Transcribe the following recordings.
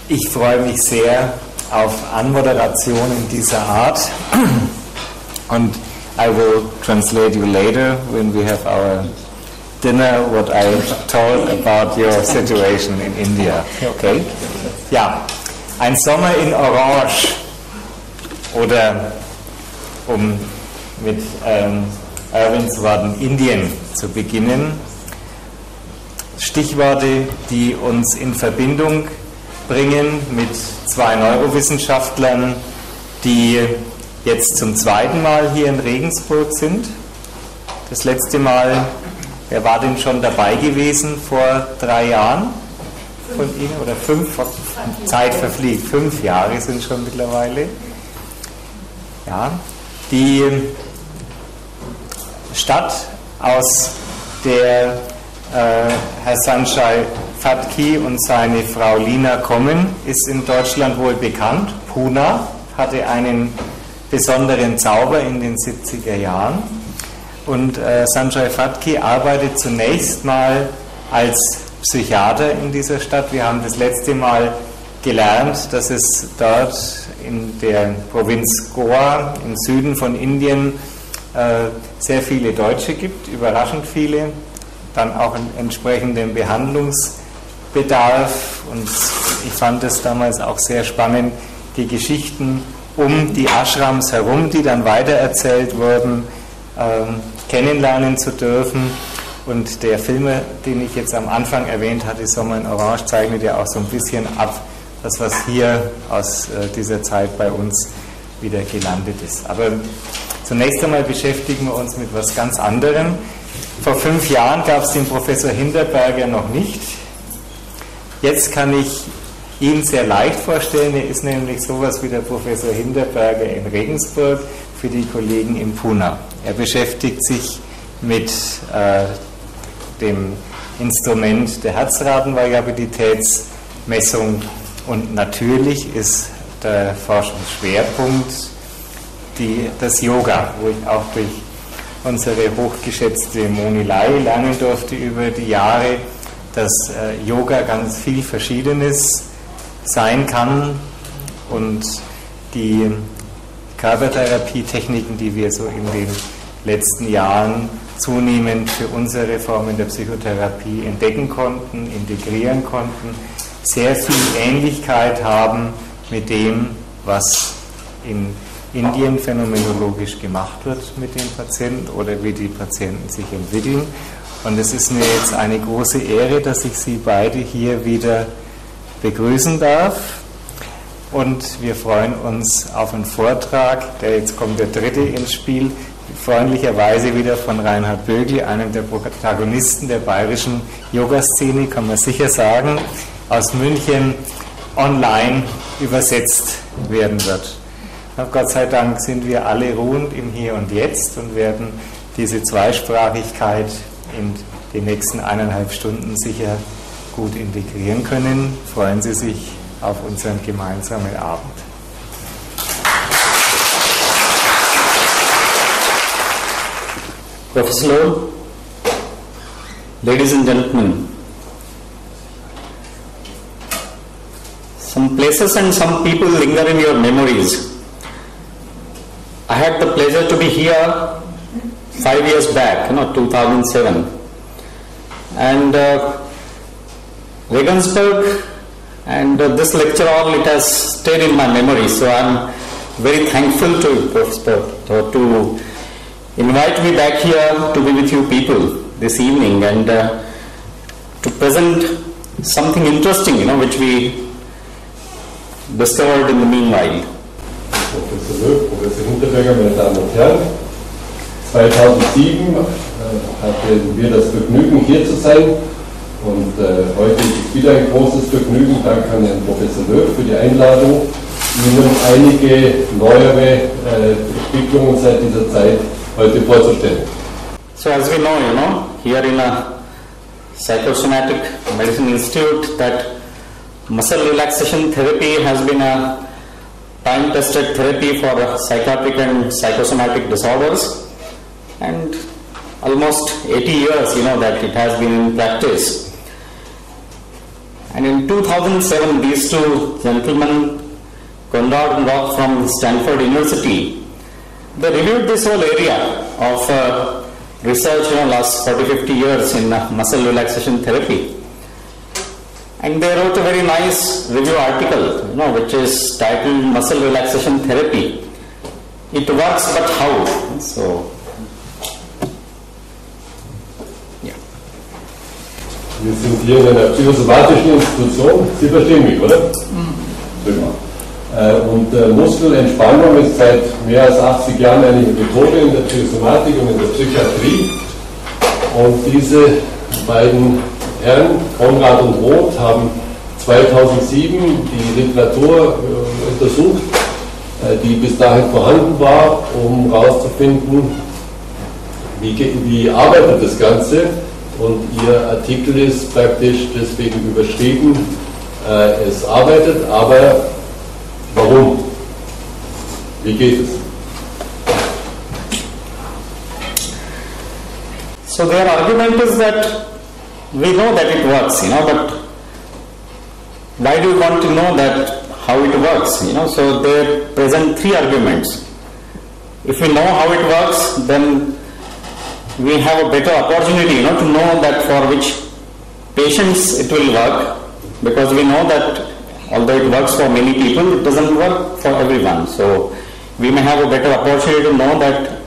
Ich freue mich sehr auf Anmoderationen dieser Art und I will translate you later when we have our dinner what I told about your situation in India. Okay? Ja, ein Sommer in Orange oder um mit Irwins Worten Indien zu beginnen. Stichworte, die uns in Verbindung bringen mit zwei Neurowissenschaftlern, die jetzt zum zweiten Mal hier in Regensburg sind. Das letzte Mal, wer war denn schon dabei gewesen vor 3 Jahren von Ihnen? Oder 5? Zeit verfliegt, 5 Jahre sind schon mittlerweile. Ja, die Stadt, aus der Herr Sanjay Phadke und seine Frau Leena kommen, ist in Deutschland wohl bekannt. Pune hatte einen besonderen Zauber in den 70er Jahren. Und Sanjay Phadke arbeitet zunächst mal als Psychiater in dieser Stadt. Wir haben das letzte Mal gelernt, dass es dort in der Provinz Goa im Süden von Indien sehr viele Deutsche gibt, überraschend viele, dann auch einen entsprechenden Behandlungsbedarf. Und ich fand es damals auch sehr spannend, die Geschichten um die Ashrams herum, die dann weitererzählt wurden, kennenlernen zu dürfen. Und der Film, den ich jetzt am Anfang erwähnt hatte, Sommer in Orange, zeichnet ja auch so ein bisschen ab, das, was hier aus dieser Zeit bei uns wieder gelandet ist. Aber zunächst einmal beschäftigen wir uns mit etwas ganz anderem. Vor 5 Jahren gab es den Professor Hinterberger noch nicht. Jetzt kann ich ihn sehr leicht vorstellen. Er ist nämlich sowas wie der Professor Hinterberger in Regensburg für die Kollegen in Pune. Er beschäftigt sich mit dem Instrument der Herzratenvariabilitätsmessung und natürlich ist der Forschungsschwerpunkt das Yoga, wo ich auch durch unsere hochgeschätzte Moni Lai lernen durfte über die Jahre, dass Yoga ganz viel Verschiedenes sein kann und die Körpertherapietechniken, die wir so in den letzten Jahren zunehmend für unsere Formen der Psychotherapie entdecken konnten, integrieren konnten, sehr viel Ähnlichkeit haben mit dem, was in Indien phänomenologisch gemacht wird mit den Patienten oder wie die Patienten sich entwickeln. Und es ist mir jetzt eine große Ehre, dass ich Sie beide hier wieder begrüßen darf. Und wir freuen uns auf einen Vortrag, jetzt kommt der dritte ins Spiel, freundlicherweise wieder von Reinhard Bögle, einem der Protagonisten der bayerischen Yoga-Szene, kann man sicher sagen, aus München online übersetzt werden wird. Und Gott sei Dank sind wir alle ruhend im Hier und Jetzt und werden diese Zweisprachigkeit in den nächsten 1,5 Stunden sicher gut integrieren können. Freuen Sie sich auf unseren gemeinsamen Abend. Professor, ladies and gentlemen, some places and some people linger in your memories. I had the pleasure to be here 5 years back, 2007, and Regensburg and this lecture hall, it has stayed in my memory, so I am very thankful to you, Professor, to invite me back here to be with you people this evening and to present something interesting, which we discovered in the meanwhile. Professor Hinterberger, meine Damen und Herren, 2007 hatten wir das Vergnügen, hier zu sein und heute ist es wieder ein großes Vergnügen. Danke an Herrn Professor Löw für die Einladung, Ihnen einige neuere Entwicklungen seit dieser Zeit heute vorzustellen. So as we know, here in a Psychosomatic Medicine Institute, that muscle relaxation therapy has been a time-tested therapy for psychiatric and psychosomatic disorders, and almost 80 years, that it has been in practice. And in 2007, these two gentlemen, Conrad and Rock from Stanford University, they reviewed this whole area of research last 40-50 years in muscle relaxation therapy. And they wrote a very nice review article, which is titled Muscle Relaxation Therapy. It works, but how? So, yeah. Wir sind hier in einer psychosomatischen Institution. Sie verstehen mich, oder? Prima. Und Muskelentspannung ist seit mehr als 80 Jahren eine Methode in der Psychosomatik und in der Psychiatrie. Und diese beiden Herren, Konrad und Roth, haben 2007 die Literatur untersucht, die bis dahin vorhanden war, um herauszufinden, wie arbeitet das Ganze. Und ihr Artikel ist praktisch deswegen überschrieben, es arbeitet, aber warum? Wie geht es? So their argument is that we know that it works, but why do you want to know that how it works? So they present three arguments. If we know how it works, then we have a better opportunity, to know that for which patients it will work, because we know that although it works for many people, it doesn't work for everyone. So we may have a better opportunity to know that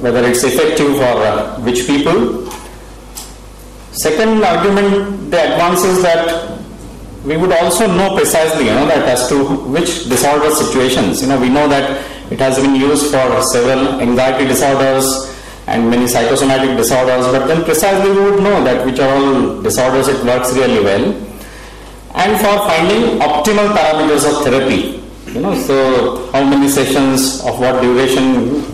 whether it's effective for which people. Second argument they advance is that we would also know precisely, that as to which disorder situations. We know that it has been used for several anxiety disorders and many psychosomatic disorders, but then precisely we would know that which are all disorders it works really well. And for finding optimal parameters of therapy, so how many sessions of what duration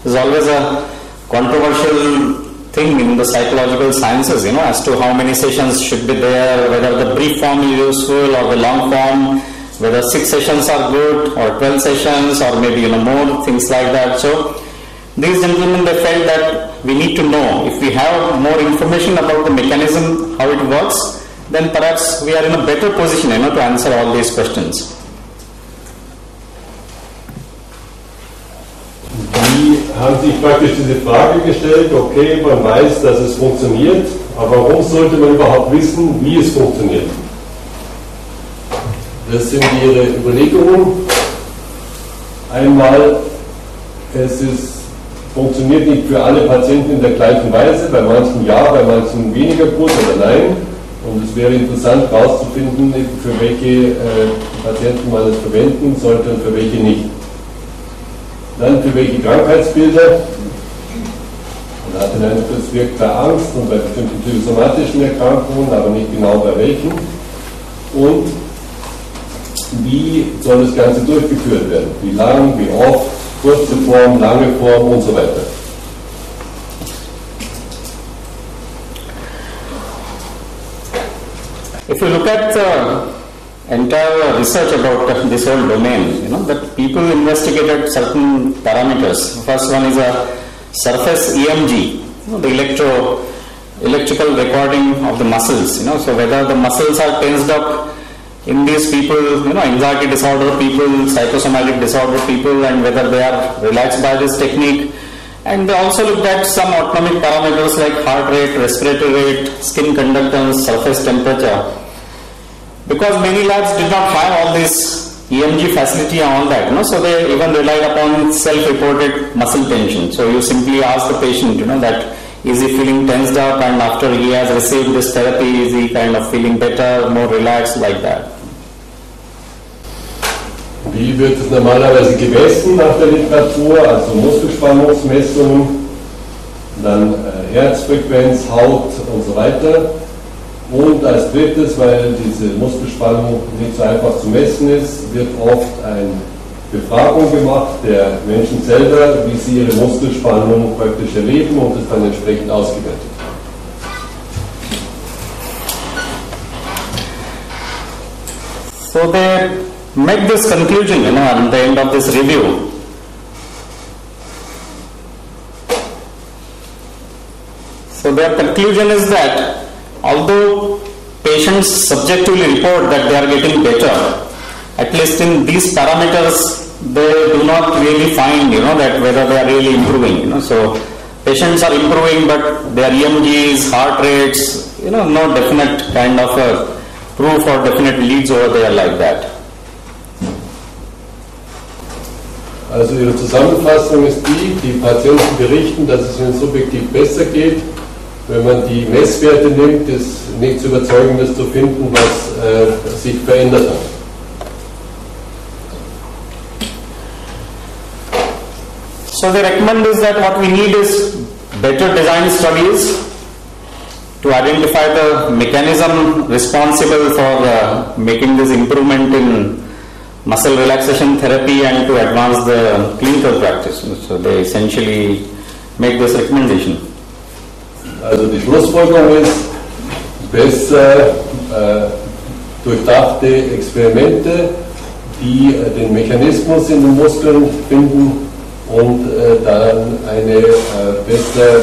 is always a controversial thing in the psychological sciences, as to how many sessions should be there, whether the brief form is useful or the long form, whether 6 sessions are good or 12 sessions or maybe more, things like that. So these gentlemen, they felt that we need to know, if we have more information about the mechanism, how it works, then perhaps we are in a better position to answer all these questions. Die haben sich praktisch diese Frage gestellt, okay, man weiß, dass es funktioniert, aber warum sollte man überhaupt wissen, wie es funktioniert? Das sind ihre Überlegungen. Einmal, funktioniert nicht für alle Patienten in der gleichen Weise, bei manchen ja, bei manchen weniger gut oder nein. Und es wäre interessant herauszufinden, für welche Patienten man es verwenden sollte und für welche nicht. Dann für welche Krankheitsbilder. Man hat den Eindruck, es wirkt bei Angst und bei bestimmten psychosomatischen Erkrankungen, aber nicht genau bei welchen. Und wie soll das Ganze durchgeführt werden? Wie lang, wie oft, kurze Form, lange Form und so weiter. If you look at the entire research about this whole domain, that people investigated certain parameters. First one is a surface EMG, the electrical recording of the muscles. So whether the muscles are tensed up in these people, anxiety disorder people, psychosomatic disorder people, and whether they are relaxed by this technique. And they also looked at some autonomic parameters like heart rate, respiratory rate, skin conductance, surface temperature. Because many labs did not have all this EMG facility and all that, so they even relied upon self-reported muscle tension. So you simply ask the patient, that is he feeling tensed up, and after he has received this therapy, is he kind of feeling better, more relaxed, like that. Wie wird es normalerweise gemessen nach der Literatur? Also Muskelspannungsmessungen, dann Herzfrequenz, Haut und so weiter. Und als drittes, weil diese Muskelspannung nicht so einfach zu messen ist, wird oft eine Befragung gemacht der Menschen selber, wie sie ihre Muskelspannung praktisch erleben und es dann entsprechend ausgewertet. So they make this conclusion, at the end of this review. So their conclusion is that although patients subjectively report that they are getting better, at least in these parameters, they do not really find, that whether they are really improving. So patients are improving, but their EMGs, heart rates, no definite kind of a proof or definite leads over there like that. Also Ihre Zusammenfassung ist die Patienten berichten, dass es ihnen subjektiv besser geht. Wenn man die Messwerte nimmt, ist nichts Überzeugendes zu finden, was sich verändert hat. So they recommend is that what we need is better design studies to identify the mechanism responsible for making this improvement in muscle relaxation therapy and to advance the clinical practice. So they essentially make this recommendation. Also die Schlussfolgerung ist, besser durchdachte Experimente, die den Mechanismus in den Muskeln finden und dann eine besser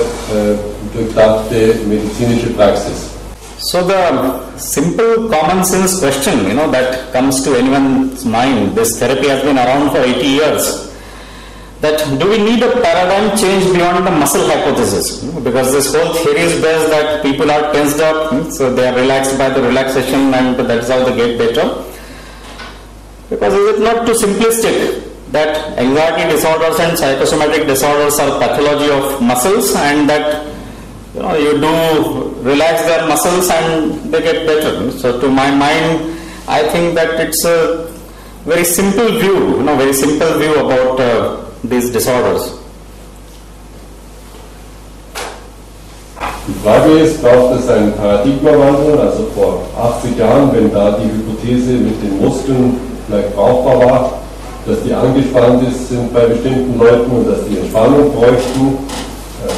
durchdachte medizinische Praxis. So the simple common sense question, that comes to anyone's mind, this therapy has been around for 80 years, that do we need a paradigm change beyond the muscle hypothesis? Because this whole theory is based that people are tensed up, so they are relaxed by the relaxation and that's how they get better. Because is it not too simplistic that anxiety disorders and psychosomatic disorders are pathology of muscles and that you do relax their muscles and they get better? So to my mind, I think that it's a very simple view, about these disorders. Die Frage ist, braucht es einen Paradigmawandel? Also vor 80 Jahren, wenn da die Hypothese mit den Muskeln vielleicht brauchbar war, dass die angespannt sind bei bestimmten Leuten und dass die Entspannung bräuchten,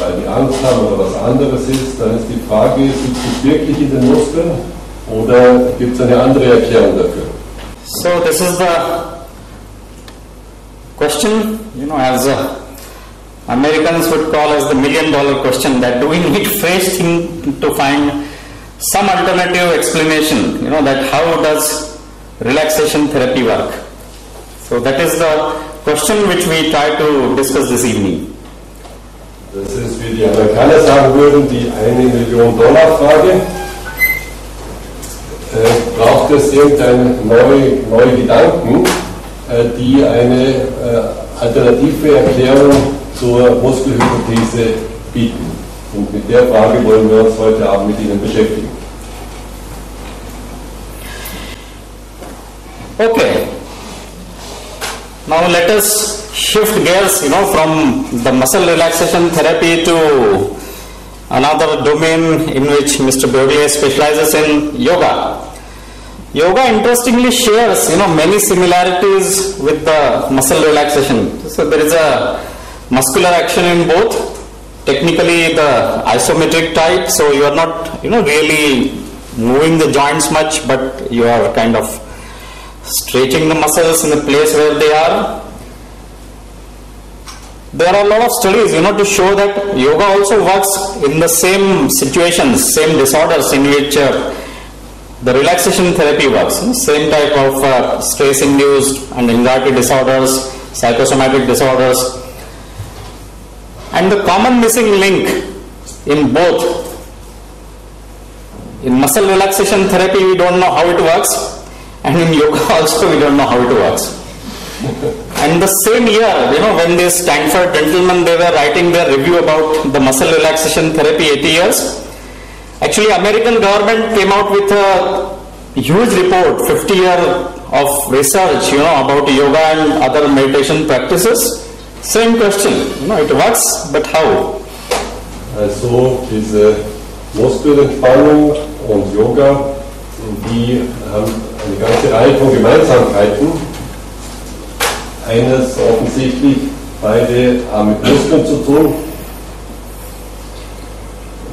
weil die Angst haben oder was anderes ist, dann ist die Frage, sitzt es wirklich in den Muskeln oder gibt es eine andere Erklärung dafür? So this is the question, as Americans would call as the $1 million question, that do we need fresh thing to find some alternative explanation, that how does relaxation therapy work? So that is the question which we try to discuss this evening. Das ist, wie die Amerikaner sagen würden, die $1 Million Frage. Braucht es irgendeine neue Gedanken, die eine alternative Erklärung zur Muskelhypothese bieten? Und mit der Frage wollen wir uns heute Abend mit Ihnen beschäftigen. Okay. Now let us shift gears, from the muscle relaxation therapy to another domain in which Mr. Bögle specializes in yoga. Yoga interestingly shares, many similarities with the muscle relaxation. So there is a muscular action in both. Technically the isometric type, so you are not, really moving the joints much, but you are kind of stretching the muscles in the place where they are. There are a lot of studies, to show that yoga also works in the same situations, same disorders in which the relaxation therapy works. Same type of stress-induced and anxiety disorders, psychosomatic disorders. And the common missing link in both, in muscle relaxation therapy we don't know how it works, and in yoga also we don't know how it works. And the same year, when these Stanford gentlemen, they were writing their review about the muscle relaxation therapy 80 years, actually American government came out with a huge report, 50 years of research, about yoga and other meditation practices. Same question, it works, but how? Also diese Muskelentspannung und Yoga, die haben eine ganze Reihe von Gemeinsamkeiten. Eines offensichtlich, beide haben mit Muskeln zu tun.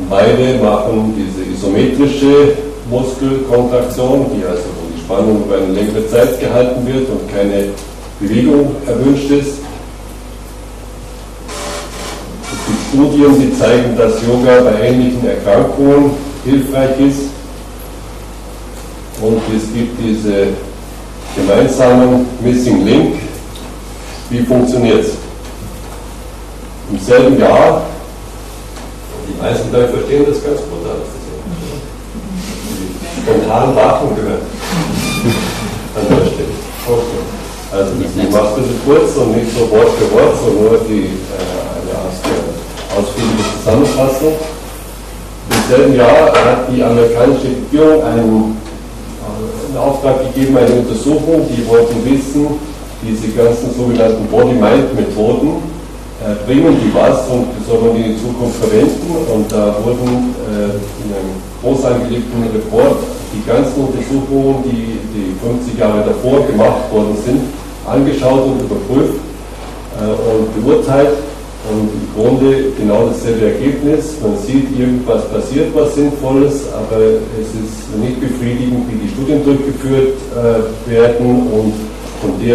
Beide machen diese isometrische Muskelkontraktion, die also von der Spannung über eine längere Zeit gehalten wird und keine Bewegung erwünscht ist. Es gibt Studien, die zeigen, dass Yoga bei ähnlichen Erkrankungen hilfreich ist. und es gibt diese gemeinsamen Missing Link. Wie funktioniert es? Im selben Jahr, die meisten Leute verstehen das ganz gut, die spontan Lachen gehört an der Stelle. Okay. Also ich mache es ein bisschen kurz und nicht so Wort für Wort, sondern nur eine ausführliche Zusammenfassung. Im selben Jahr hat die amerikanische Regierung einen Auftrag gegeben, eine Untersuchung, die wollten wissen, diese ganzen sogenannten Body-Mind-Methoden, bringen die was und soll man die in Zukunft verwenden? Und da wurden in einem groß angelegten Report die ganzen Untersuchungen, die 50 Jahre davor gemacht worden sind, angeschaut und überprüft und beurteilt. Und im Grunde genau dasselbe Ergebnis. Man sieht, irgendwas passiert, was Sinnvolles, aber es ist nicht befriedigend, wie die Studien durchgeführt werden und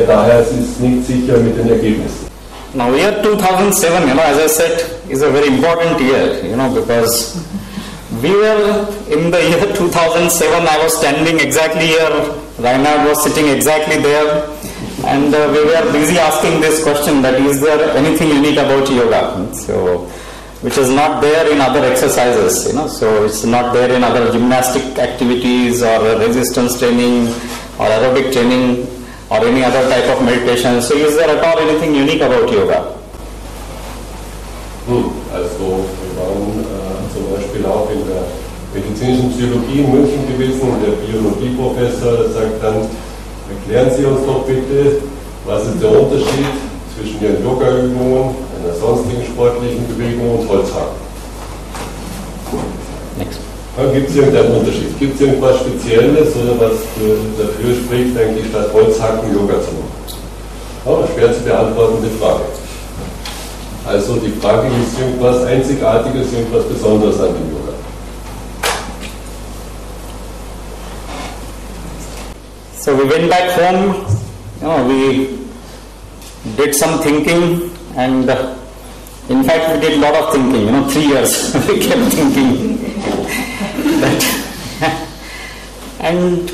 daher ist es nicht sicher mit den Ergebnissen. Now year 2007, as I said, is a very important year, because we were in the year 2007, I was standing exactly here, Reinhard was sitting exactly there, and we were busy asking this question, that is there anything unique about yoga? So, which is not there in other exercises, so it's not there in other gymnastic activities or resistance training or aerobic training or any other type of meditation. So is there at all anything unique about yoga? Also wir waren zum Beispiel auch in der medizinischen Psychologie in München gewesen und der Biologieprofessor sagt dann, erklären Sie uns doch bitte, was ist der Unterschied zwischen Ihren Yoga-Übungen, einer sonstigen sportlichen Bewegung und Holzhacken? Gibt es irgendeinen Unterschied? Gibt es irgendwas Spezielles oder was dafür spricht, eigentlich statt Holzhacken Yoga zu machen? Ja, schwer zu beantwortende Frage. Also die Frage ist irgendwas Einzigartiges, irgendwas Besonderes an dem Yoga. So we went back home, we did some thinking and in fact we did a lot of thinking, 3 years we kept thinking. And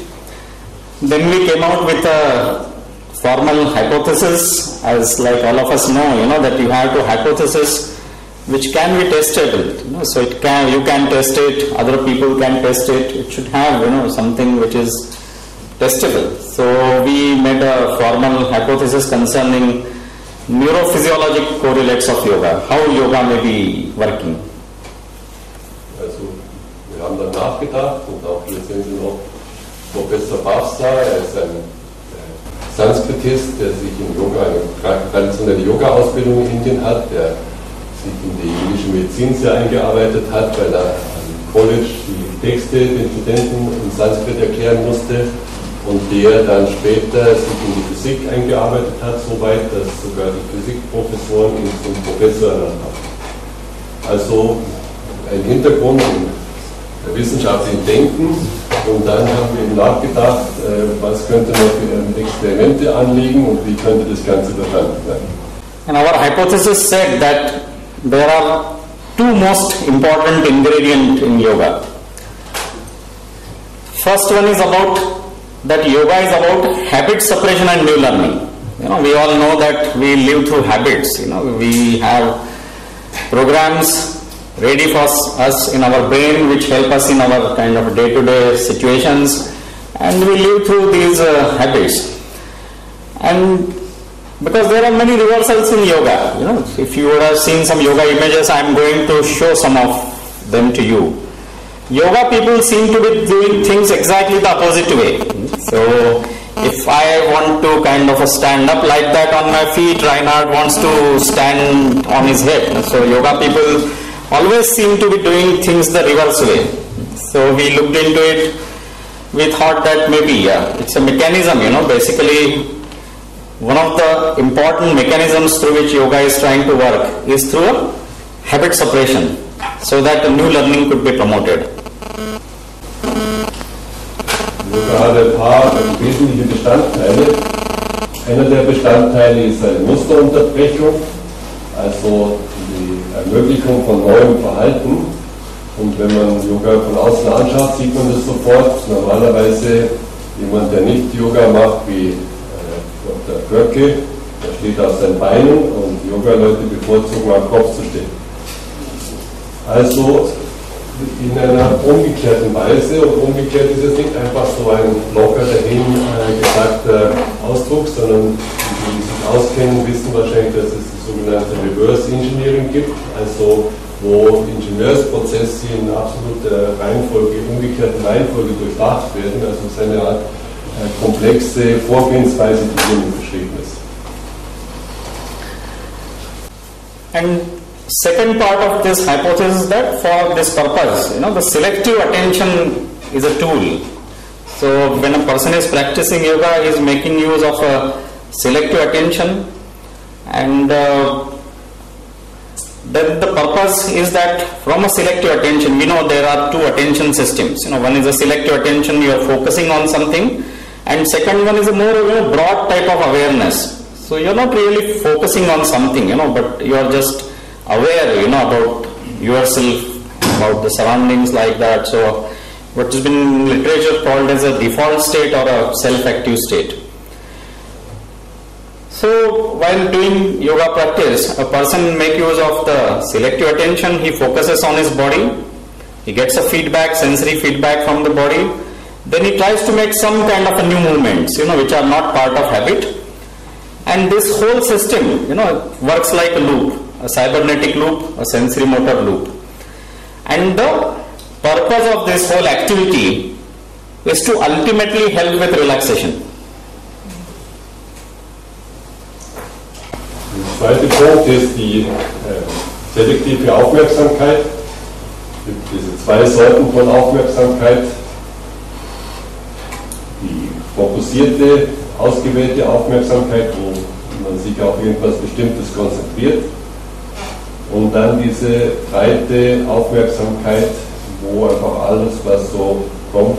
then we came out with a formal hypothesis, as like all of us know, that you have to hypothesis which can be tested. So you can test it, other people can test it. It should have something which is testable. So we made a formal hypothesis concerning neurophysiologic correlates of yoga, how yoga may be working. Wir haben dann nachgedacht und auch hier sehen Sie noch Professor Bafsa, er ist ein Sanskritist, der sich in Yoga, eine traditionelle Yoga-Ausbildung in Indien hat, der sich in die indische Medizin sehr eingearbeitet hat, weil er am College die Texte den Studenten in Sanskrit erklären musste und der dann später sich in die Physik eingearbeitet hat, soweit, dass sogar die Physikprofessoren ihn zum Professor ernannt haben. Also ein Hintergrund in der wissenschaftlichen Denken und dann haben wir eben nachgedacht, was könnte man für Experimente anlegen und wie könnte das Ganze verstanden werden. And our hypothesis said that there are two most important ingredients in yoga. First one is about that yoga is about habit suppression and new learning. We all know that we live through habits. We have programs ready for us in our brain which help us in our kind of day-to-day situations, and we live through these habits. And because there are many reversals in yoga, if you would have seen some yoga images, I am going to show some of them to you. Yoga people seem to be doing things exactly the opposite way. So if I want to kind of stand up like that on my feet, Reinhard wants to stand on his head. So yoga people always seem to be doing things the reverse way. So we looked into it, we thought that maybe it's a mechanism, basically one of the important mechanisms through which yoga is trying to work is through a habit suppression, so that new learning could be promoted. Yoga hat ein paar wesentliche Bestandteile. Einer der Bestandteile ist eine Musterunterbrechung, also die Ermöglichung von neuem Verhalten. Und wenn man Yoga von außen anschaut, sieht man das sofort. Normalerweise jemand, der nicht Yoga macht, wie Dr. Bögle, der steht auf seinen Beinen und Yoga-Leute bevorzugen, am Kopf zu stehen. Also in einer umgekehrten Weise, und umgekehrt ist es nicht einfach so ein locker dahin gesagter Ausdruck, sondern die, die sich auskennen, wissen wahrscheinlich, dass es das sogenannte Reverse Engineering gibt, also wo Ingenieursprozesse in absoluter Reihenfolge, umgekehrten Reihenfolge durchdacht werden, also es ist eine Art komplexe Vorgehensweise, die hier beschrieben ist. And second part of this hypothesis is that for this purpose, the selective attention is a tool. So when a person is practicing yoga, he is making use of a selective attention, and then the purpose is that from a selective attention, we know there are two attention systems. One is a selective attention, you are focusing on something, and second one is a more broad type of awareness. So you are not really focusing on something, but you are just aware, about yourself, about the surroundings like that. So what has been in literature called as a default state or a self-active state. So while doing yoga practice, a person make use of the selective attention. He focuses on his body, he gets a feedback, sensory feedback from the body, then he tries to make some kind of a new movements, which are not part of habit. And this whole system, works like a loop, a cybernetic loop, a sensory motor loop. And the purpose of this whole activity is to ultimately help with relaxation. Der zweite Punkt ist die selektive Aufmerksamkeit. Es gibt diese zwei Sorten von Aufmerksamkeit. Die fokussierte, ausgewählte Aufmerksamkeit, wo man sich auf irgendwas Bestimmtes konzentriert. Und dann diese breite Aufmerksamkeit, wo einfach alles, was so kommt,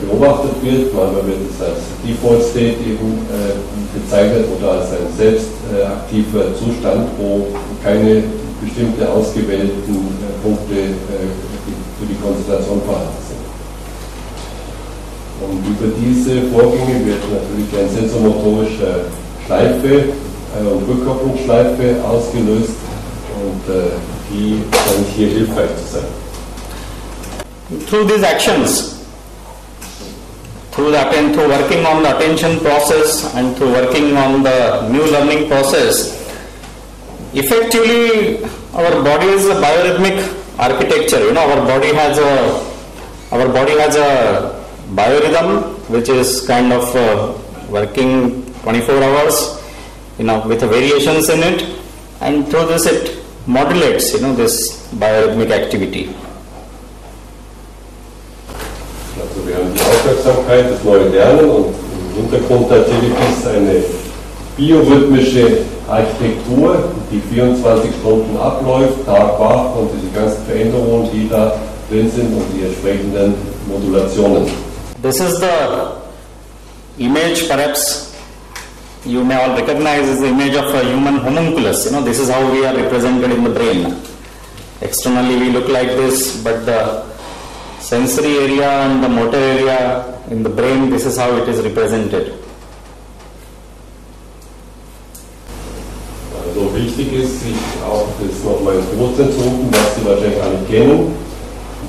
beobachtet wird. Manchmal wird es als Default State eben bezeichnet oder als ein selbstaktiver Zustand, wo keine bestimmte ausgewählten Punkte für die Konzentration vorhanden sind. Und über diese Vorgänge wird natürlich eine sensomotorische Schleife und Rückkopplungsschleife ausgelöst und die scheint hier hilfreich zu sein. Through these actions, through working on the attention process and through working on the new learning process, effectively our body is a biorhythmic architecture. Our body has a biorhythm which is kind of working 24 hours, with variations in it, and through this it modulates, this biorhythmic activity. Also wir haben die Aufmerksamkeit, das neue Lernen, und im Hintergrund natürlich ist eine biorhythmische Architektur, die 24 Stunden abläuft, Tag, wach, und diese ganzen Veränderungen, die da drin sind, und die entsprechenden Modulationen. This is the image, perhaps you may all recognize, is the image of a human homunculus. This is how we are represented in the brain. Externally we look like this, but the sensory area and the motor area in the brain, this is how it is represented. Also wichtig ist, sich auch das nochmal ins Bewusstsein zu rufen, was Sie wahrscheinlich alle kennen,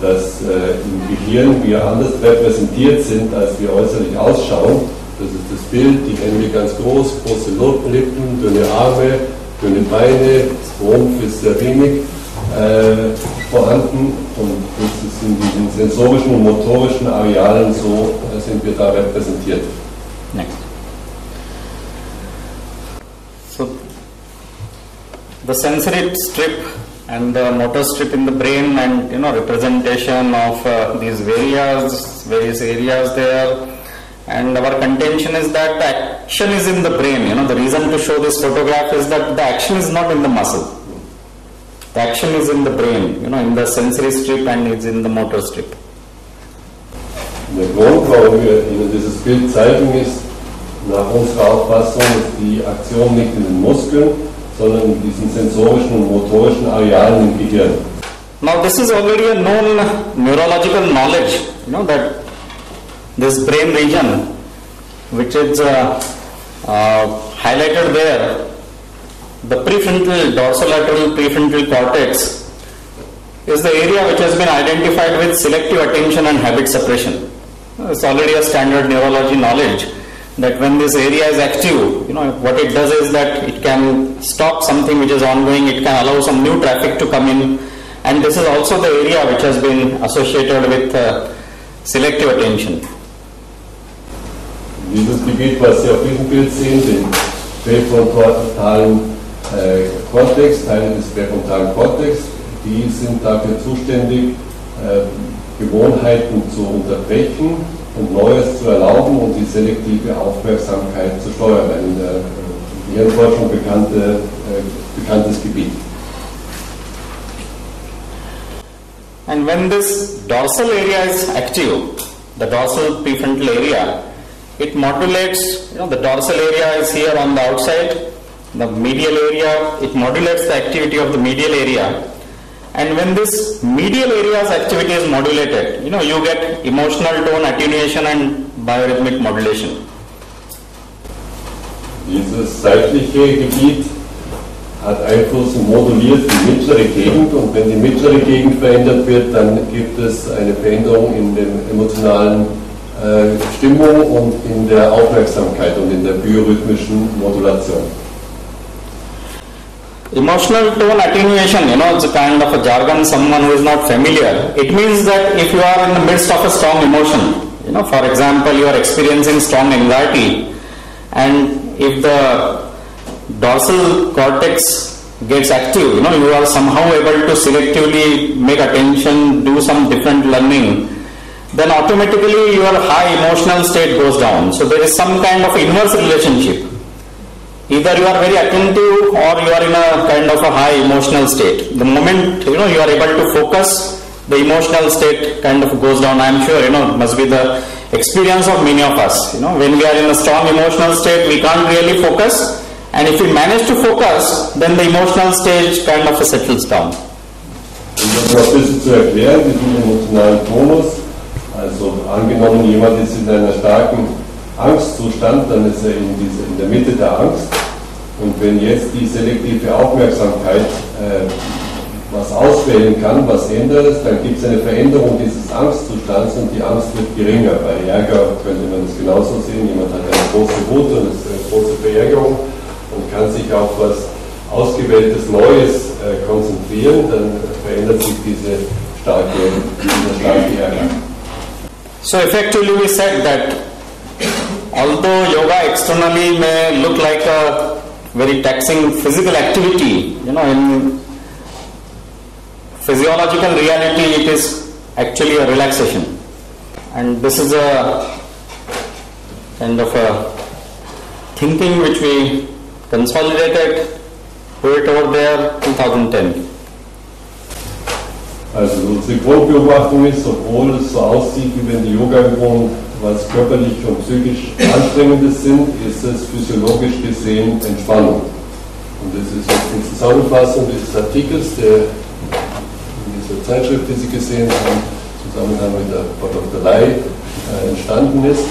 dass im Gehirn wir anders repräsentiert sind, als wir äußerlich ausschauen. Das ist das Bild, die Hände ganz groß, große Lippen, dünne Arme, dünne Beine, das Rumpf ist sehr wenig vorhanden, und das ist in diesen sensorischen und motorischen Arealen, so sind wir da repräsentiert. Next. So, the sensory strip and the motor strip in the brain, and representation of these various areas there, and our contention is that the action is in the brain. The reason to show this photograph is that the action is not in the muscle. The action is in the brain, in the sensory strip, and it's in the motor strip. Der Grund, warum wir Ihnen dieses Bild zeigen, ist, nach unserer Auffassung ist die Aktion nicht in den Muskeln, sondern in diesen sensorischen und motorischen Arealen im Gehirn. Now this is already a known neurological knowledge, that this brain region, which is highlighted there, the prefrontal, dorsolateral prefrontal cortex, is the area which has been identified with selective attention and habit suppression. It's already a standard neurology knowledge that when this area is active, what it does is that it can stop something which is ongoing, it can allow some new traffic to come in, and this is also the area which has been associated with selective attention. Dieses Gebiet, was Sie auf diesem Bild sehen, den präfrontalen Kortex, Teile des präfrontalen Kortex, die sind dafür zuständig, Gewohnheiten zu unterbrechen und Neues zu erlauben und die selektive Aufmerksamkeit zu steuern. Ein in der Hirnforschung bekanntes Gebiet. And when this dorsal area is active, the dorsal prefrontal area, it modulates, the dorsal area is here on the outside, the medial area, it modulates the activity of the medial area. And when this medial area's activity is modulated, you get emotional tone attenuation and biorhythmic modulation. Dieses seitliche Gebiet hat Einfluss und moduliert die mittlere Gegend, und wenn die mittlere Gegend verändert wird, dann gibt es eine Veränderung in der emotionalen Stimmung und in der Aufmerksamkeit und in der biorhythmischen Modulation. Emotional tone attenuation, it's a kind of a jargon, someone who is not familiar. It means that if you are in the midst of a strong emotion, for example, you are experiencing strong anxiety, and if the dorsal cortex gets active, you are somehow able to selectively make attention, do some different learning, then automatically your high emotional state goes down. So there is some kind of inverse relationship. Either you are very attentive or you are in a kind of a high emotional state. The moment you are able to focus, the emotional state kind of goes down. I am sure it must be the experience of many of us. When we are in a strong emotional state, we can't really focus, and if we manage to focus, then the emotional stage kind of settles down. Um das noch ein bisschen zu erklären, diesen emotionalen Tonus, also angenommen jemand ist in einer starken Angstzustand, dann ist er in der Mitte der Angst, und wenn jetzt die selektive Aufmerksamkeit was auswählen kann, was ändert es, dann gibt es eine Veränderung dieses Angstzustands und die Angst wird geringer. Bei Ärger könnte man es genauso sehen, jemand hat eine große Wut und eine große Verärgerung und kann sich auf was Ausgewähltes Neues konzentrieren, dann verändert sich dieser starke Ärger. So effectively we said that although yoga externally may look like a very taxing physical activity, in physiological reality it is actually a relaxation. And this is a kind of a thinking which we consolidated, put it over there 2010. Also unsere Grundbeobachtung ist, obwohl es so aussieht, wie wenn die Yoga-Übungen was körperlich und psychisch Anstrengendes sind, ist es physiologisch gesehen Entspannung. Und das ist jetzt die Zusammenfassung dieses Artikels, der in dieser Zeitschrift, die Sie gesehen haben, im Zusammenhang mit der Frau Dr. Leiter entstanden ist,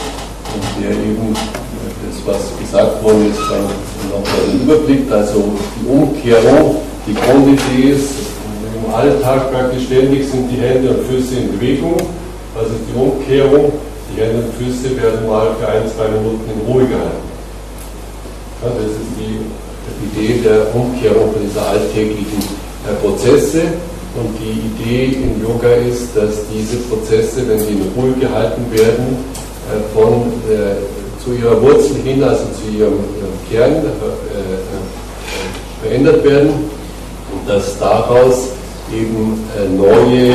und der eben das, was gesagt worden ist, dann nochmal überblickt. Also die Umkehrung, die Grundidee ist, im Alltag praktisch ständig sind die Hände und Füße in Bewegung. Was ist die Umkehrung? Die Hände und Füße werden mal für 1-2 Minuten in Ruhe gehalten. Ja, das ist die Idee der Umkehrung von dieser alltäglichen Prozesse. Und die Idee im Yoga ist, dass diese Prozesse, wenn sie in Ruhe gehalten werden, zu ihrer Wurzel hin, also zu ihrem Kern, verändert werden, und dass daraus eben neue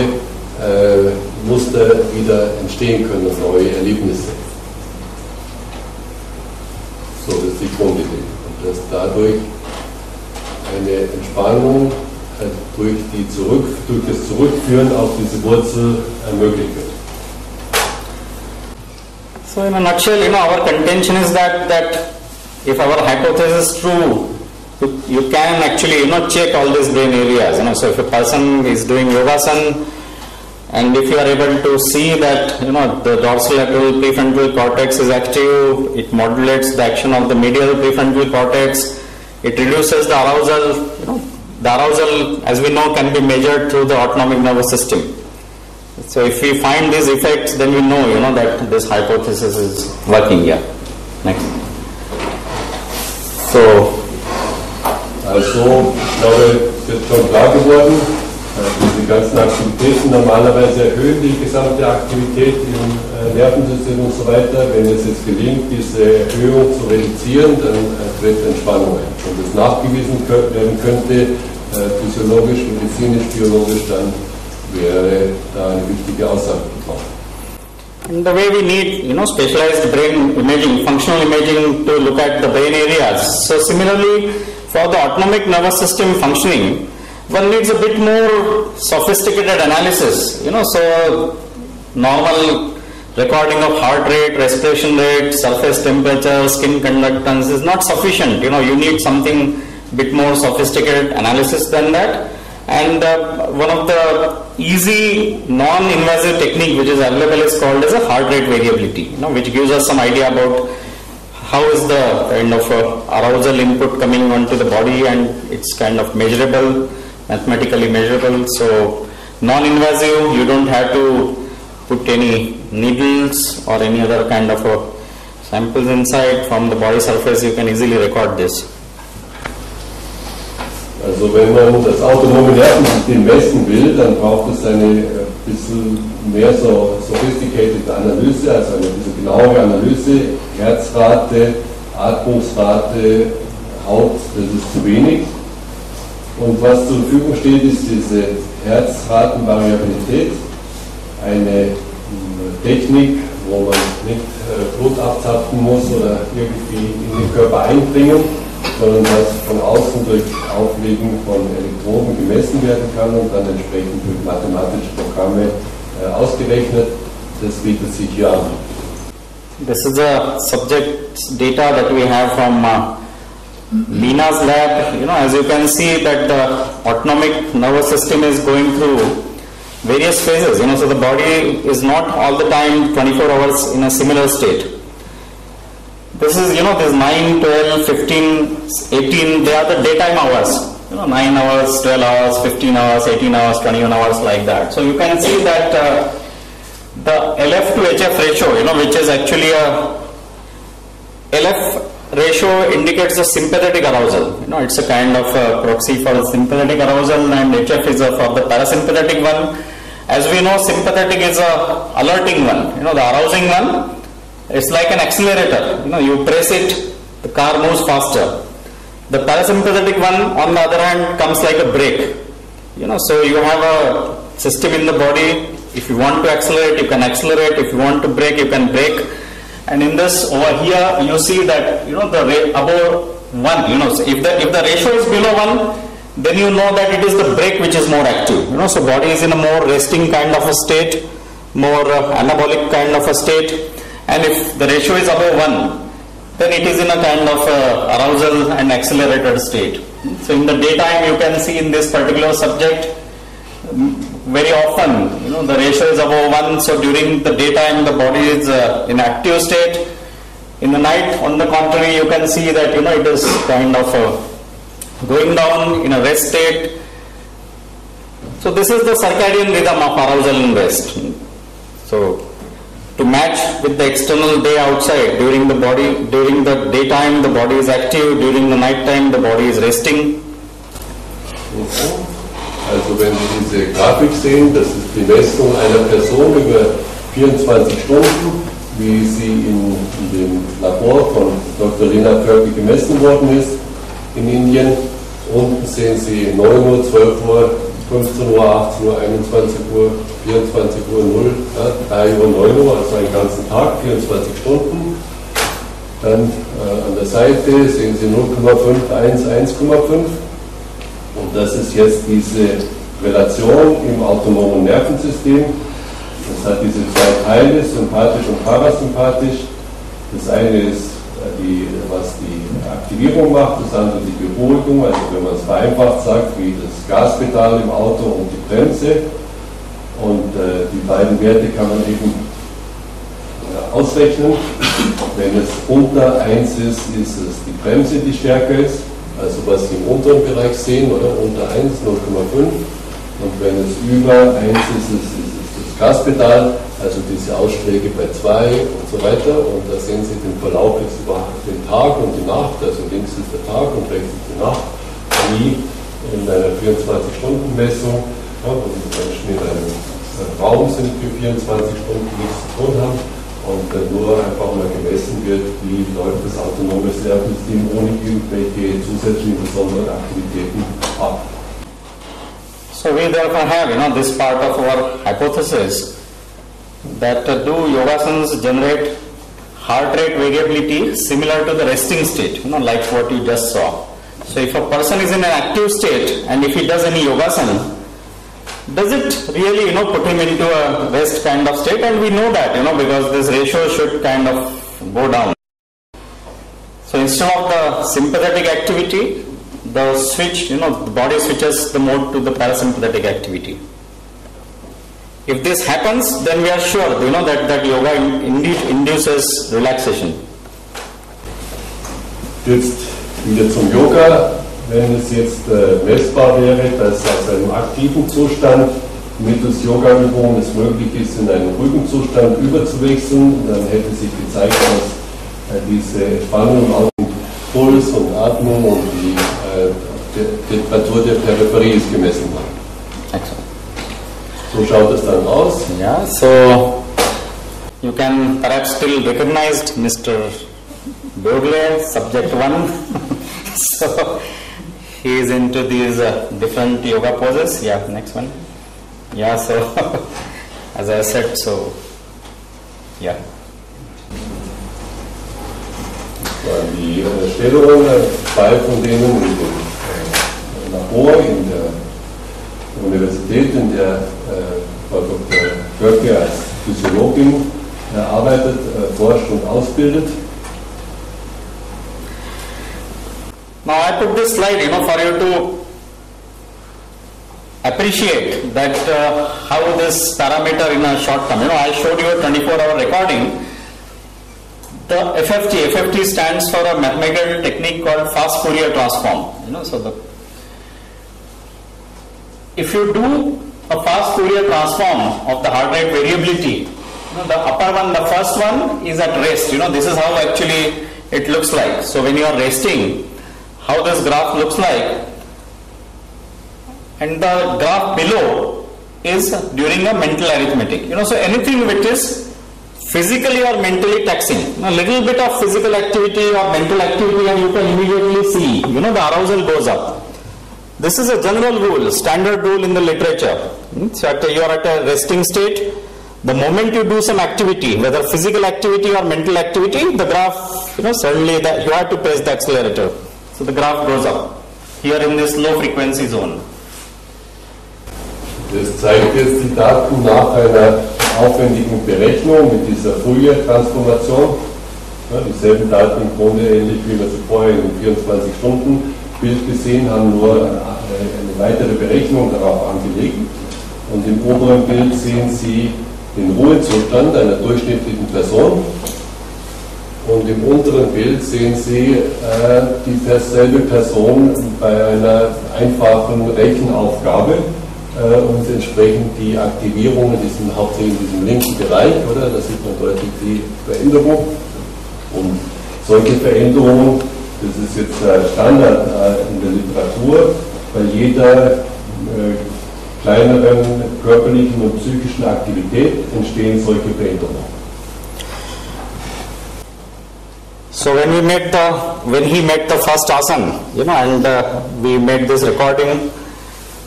Muster wieder entstehen können, neue Erlebnisse. So, das ist die Grundidee. Und dass dadurch eine Entspannung durch das Zurückführen auf diese Wurzel ermöglicht wird. So in a nutshell, our contention is that if our hypothesis is true, you can actually check all these brain areas. So if a person is doing yogasana, and if you are able to see that the dorsolateral prefrontal cortex is active, it modulates the action of the medial prefrontal cortex, it reduces the arousal. The arousal, as we know, can be measured through the autonomic nervous system. So if we find these effects, then we know that this hypothesis is working here. Next. So also, ich glaube, es wird schon klar geworden, diese ganzen Aktivitäten normalerweise erhöhen die gesamte Aktivität im Nervensystem und so weiter. Wenn es jetzt gelingt, diese Erhöhung zu reduzieren, dann tritt Entspannung ein. Und das nachgewiesen werden könnte, physiologisch, medizinisch, biologisch, dann wäre da eine wichtige Aussage getroffen. In the way we need, specialized brain imaging, functional imaging to look at the brain areas. So similarly, for the autonomic nervous system functioning, one needs a bit more sophisticated analysis. So normal recording of heart rate, respiration rate, surface temperature, skin conductance is not sufficient. You need something bit more sophisticated analysis than that. And one of the easy non-invasive technique which is available is called as a heart rate variability, which gives us some idea about how is the kind of arousal input coming onto the body, and it's kind of measurable, mathematically measurable. So non-invasive, you don't have to put any needles or any other kind of samples inside. From the body surface you can easily record this. Also wenn man das autonome Nervensystem messen will, dann braucht es eine bisschen mehr so sophisticated Analyse, also eine bisschen genauere Analyse. Herzrate, Atmungsrate, Haut, das ist zu wenig. Und was zur Verfügung steht, ist diese Herzratenvariabilität, eine Technik, wo man nicht Blut abzapfen muss oder irgendwie in den Körper einbringen, sondern das von außen durch Auflegen von Elektroden gemessen werden kann und dann entsprechend durch mathematische Programme ausgerechnet. Das bietet sich hier an. This is the subject data that we have from Leena's lab. As you can see that the autonomic nervous system is going through various phases. So the body is not all the time 24 hours in a similar state. This is, this 9, 12, 15, 18, they are the daytime hours. 9 hours, 12 hours, 15 hours, 18 hours, 21 hours, like that. So you can see that the LF to HF ratio, which is actually LF ratio indicates the sympathetic arousal. It's a kind of proxy for sympathetic arousal, and HF is for the parasympathetic one. As we know, sympathetic is a alerting one, the arousing one. It's like an accelerator. You press it, the car moves faster. The parasympathetic one, on the other hand, comes like a brake. So you have a system in the body. If you want to accelerate, you can accelerate. If you want to brake, you can brake. And in this over here, you see that the above 1. So if the ratio is below 1, then you know that it is the brake which is more active. So body is in a more resting kind of a state, more anabolic kind of a state. And if the ratio is above 1, then it is in a kind of arousal and accelerated state. So in the daytime you can see in this particular subject, very often the ratio is above 1, so during the daytime the body is in active state. In the night, on the contrary, you can see that it is kind of going down in a rest state. So this is the circadian rhythm of arousal and rest. So to match with the external day outside, during the daytime the body is active, during the night time the body is resting. Also wenn Sie diese Grafik sehen, das ist die Messung einer Person über 24 Stunden, wie sie in dem Labor von Dr. Leena Phadke gemessen worden ist in Indien. Unten sehen Sie 9 Uhr, 12 Uhr, 15 Uhr, 18 Uhr, 21 Uhr, 24 Uhr 0, 3 Uhr, 9 Uhr, also einen ganzen Tag, 24 Stunden. Dann an der Seite sehen Sie 0,5, 1, 1,5. Und das ist jetzt diese Relation im autonomen Nervensystem. Das hat diese zwei Teile, sympathisch und parasympathisch. Das eine ist was die Aktivierung macht, das andere die Beruhigung, also wenn man es vereinfacht sagt, wie das Gaspedal im Auto und die Bremse. Und die beiden Werte kann man eben ausrechnen. Wenn es unter 1 ist, ist es die Bremse, die stärker ist, also was Sie im unteren Bereich sehen, oder unter 1, 0,5. Und wenn es über 1 ist, ist es das Gaspedal, also diese Ausschläge bei 2 und so weiter. Und da sehen Sie den Verlauf jetzt über den Tag und die Nacht, also links ist der Tag und rechts ist die Nacht, wie in einer 24-Stunden-Messung, ja, wo die Menschen in einem Raum sind für 24 Stunden, nichts zu tun haben und nur einfach mal gemessen wird, wie läuft das autonome Nervensystem ohne irgendwelche zusätzlichen besonderen Aktivitäten ab. So we therefore have, this part of our hypothesis that do yogasanas generate heart rate variability similar to the resting state, like what you just saw. So if a person is in an active state and if he does any yogasana, does it really, put him into a rest kind of state? And we know that, because this ratio should kind of go down. So instead of the sympathetic activity, the switch, the body switches the mode to the parasympathetic activity. If this happens, then we are sure, that yoga indeed induces relaxation. Jetzt wieder zum Yoga. Wenn es jetzt messbar wäre, dass aus einem aktiven Zustand mittels Yoga-Übungen es möglich ist, in einen ruhigen Zustand überzuwechseln, dann hätte sich gezeigt, dass diese Entspannung auch mit Puls und Atmung und die Temperatur der Peripherie ist gemessen worden. So schaut es dann aus. Yeah, so you can perhaps still recognize Mr. Bögle, subject 1. So he is into these different yoga poses. Yeah, next one. Yeah, so as I said, so yeah. Die Stellungen, 2 von denen in dem Labor in der Universität, in der Frau Dr. Bögle als Physiologin arbeitet, forscht und ausbildet. Now I put this slide, for you to appreciate that how this parameter in a short term. I showed you a 24-hour recording. The FFT stands for a mathematical technique called fast Fourier transform. If you do a fast Fourier transform of the heart rate variability, the upper one, the first one is at rest. This is how actually it looks like. So when you are resting, how this graph looks like, and the graph below is during a mental arithmetic. So anything which is physically or mentally taxing, a little bit of physical activity or mental activity, and you can immediately see, the arousal goes up. This is a general rule, standard rule in the literature. So you are at a resting state. The moment you do some activity, whether physical activity or mental activity, the graph, suddenly you have to press the accelerator. So the graph goes up here in this low frequency zone. Das zeigt jetzt die Daten nach einer aufwendigen Berechnung mit dieser Fourier-Transformation. Ja, dieselben Daten im Grunde ähnlich wie wir sie vorher in 24-Stunden-Bild gesehen haben, nur eine weitere Berechnung darauf angelegt. Und im oberen Bild sehen Sie den Ruhezustand einer durchschnittlichen Person. Und im unteren Bild sehen Sie dieselbe Person bei einer einfachen Rechenaufgabe und entsprechend die Aktivierungen, die sind hauptsächlich in diesem linken Bereich, oder? Da sieht man deutlich die Veränderung. Und solche Veränderungen, das ist jetzt Standard in der Literatur, bei jeder kleineren körperlichen und psychischen Aktivität entstehen solche Veränderungen. So when he made the first asana, and we made this recording,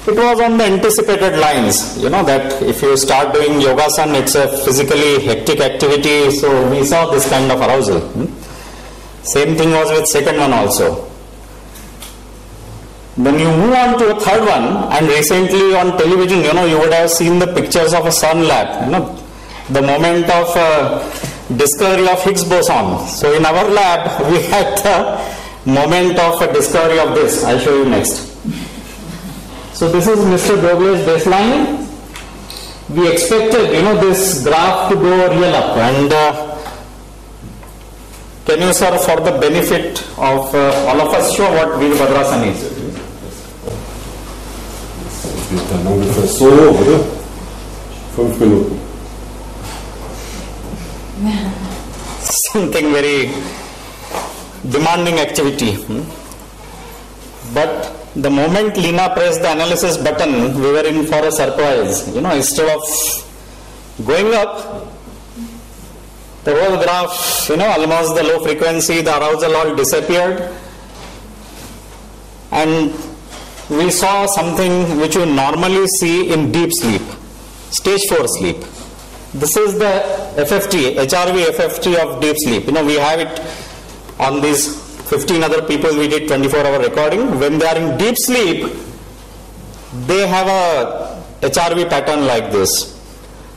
it was on the anticipated lines, that if you start doing yogasana, it's a physically hectic activity, so we saw this kind of arousal. Same thing was with second one also. When you move on to a third one, and recently on television, you would have seen the pictures of a sun lab. The moment of discovery of Higgs boson. So in our lab, we had the moment of a discovery of this. I'll show you next. So this is Mr. Bögle's baseline. We expected, this graph to go real up, and can you, sir, for the benefit of all of us, show what Virabhadrasana is? Das wird dann ungefähr so, oder? 5 Minuten. Something very demanding activity. But the moment Leena pressed the analysis button, we were in for a surprise. Instead of going up, the whole graph, almost the low frequency, the arousal all disappeared. And we saw something which you normally see in deep sleep, stage 4 sleep. This is the FFT, HRV FFT of deep sleep. We have it on these 15 other people. We did 24-hour recording. When they are in deep sleep, they have a HRV pattern like this.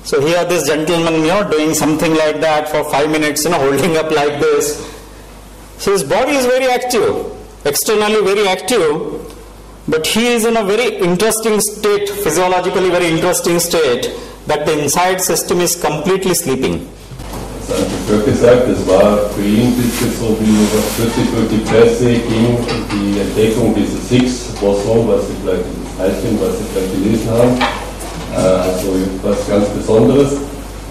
So here this gentleman, doing something like that for 5 minutes, holding up like this. So his body is very active, externally very active, but he is in a very interesting state, physiologically very interesting state, that the inside system is completely sleeping. Sanjay gesagt, es war für ihn ein bisschen so, wie plötzlich durch die Presse ging die Entdeckung dieses Higgs boson, was Sie vielleicht, dieses Teilchen, was Sie vielleicht gelesen haben, also etwas ganz Besonderes,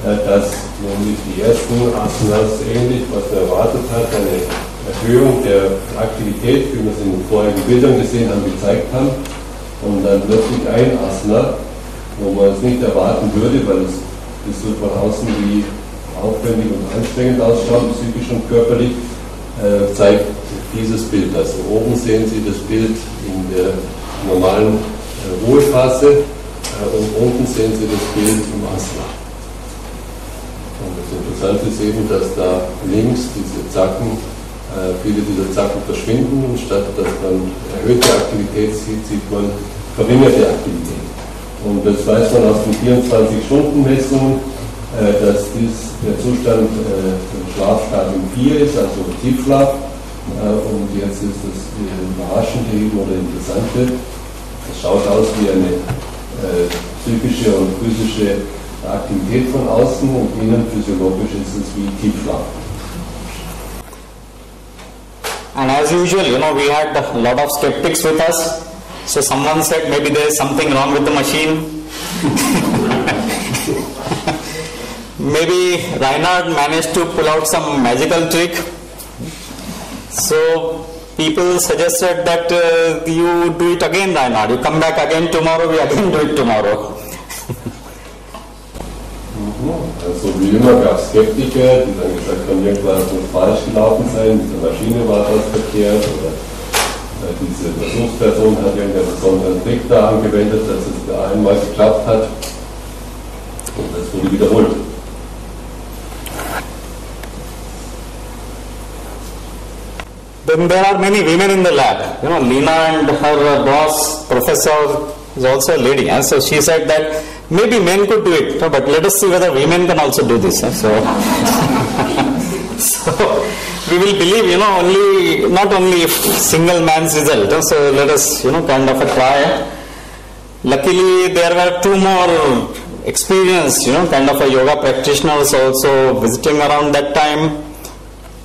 dass nämlich die ersten Asanas ähnlich, was man erwartet hat, eine Erhöhung der Aktivität, wie wir es in den vorigen Bildern gesehen haben, gezeigt haben, und dann plötzlich ein Asana, wo man es nicht erwarten würde, weil es so von außen wie aufwendig und anstrengend ausschaut, psychisch und körperlich, zeigt dieses Bild. Also oben sehen Sie das Bild in der normalen Ruhephase und unten sehen Sie das Bild im Asana. Und das Interessante ist eben, dass da links diese Zacken, viele dieser Zacken verschwinden, und statt dass man erhöhte Aktivität sieht, sieht man verringerte Aktivität. Und das weiß man aus den 24-Stunden-Messungen, dass der Zustand im Schlafstadium 4 ist, also Tiefschlaf. Und jetzt ist das Überraschende eben oder Interessante. Es schaut aus wie eine psychische und physische Aktivität von außen, und innen physiologisch ist es wie Tiefschlaf. And as usual, we had a lot of skeptics with us. So someone said maybe there is something wrong with the machine. Maybe Reinhard managed to pull out some magical trick. So people suggested that you do it again, Reinhard. You come back again tomorrow, we again do it tomorrow. Also wie immer gab es Skeptiker, die dann gesagt haben, irgendwas muss falsch gelaufen sein, mit der Maschine war das verkehrt, oder diese Versuchsperson hat irgendeinen besonderen Trick da angewendet, dass es da einmal geklappt hat, und das wurde wiederholt. Then there are many women in the lab. Leena and her boss, professor, is also a lady. So she said that maybe men could do it, but let us see whether women can also do this. So we will believe, not only if single man's result. So let us, kind of a try. Luckily, there were 2 more experienced, kind of a yoga practitioners also visiting around that time.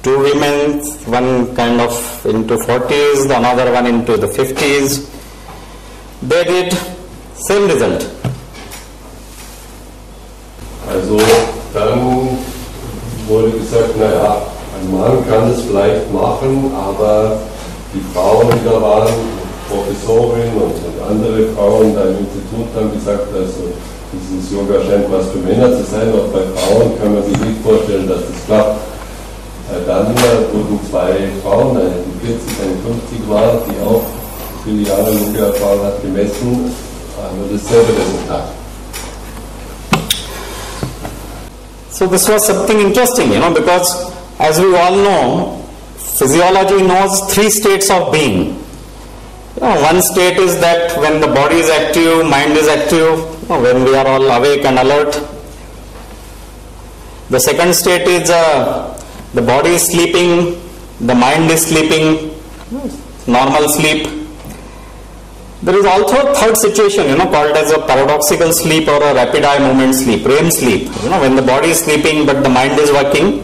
2 women, one kind of into 40s, another one into the 50s. They did same result. Also dann wurde gesagt, naja, ein Mann kann das vielleicht machen, aber die Frauen, die da waren, Professorin und andere Frauen da im Institut haben gesagt, also dieses Yoga scheint was für Männer zu sein, auch bei Frauen kann man sich nicht vorstellen, dass das klappt. Dann wurden 2 Frauen, eine die 40, eine 50 war, die auch viele Jahre Yoga-Erfahrung hat, gemessen, aber dasselbe Resultat. So this was something interesting, because as we all know, physiology knows 3 states of being. One state is that when the body is active, mind is active, when we are all awake and alert. The second state is the body is sleeping, the mind is sleeping, normal sleep. There is also a third situation, called as a paradoxical sleep or a rapid eye movement sleep, REM sleep. When the body is sleeping but the mind is working.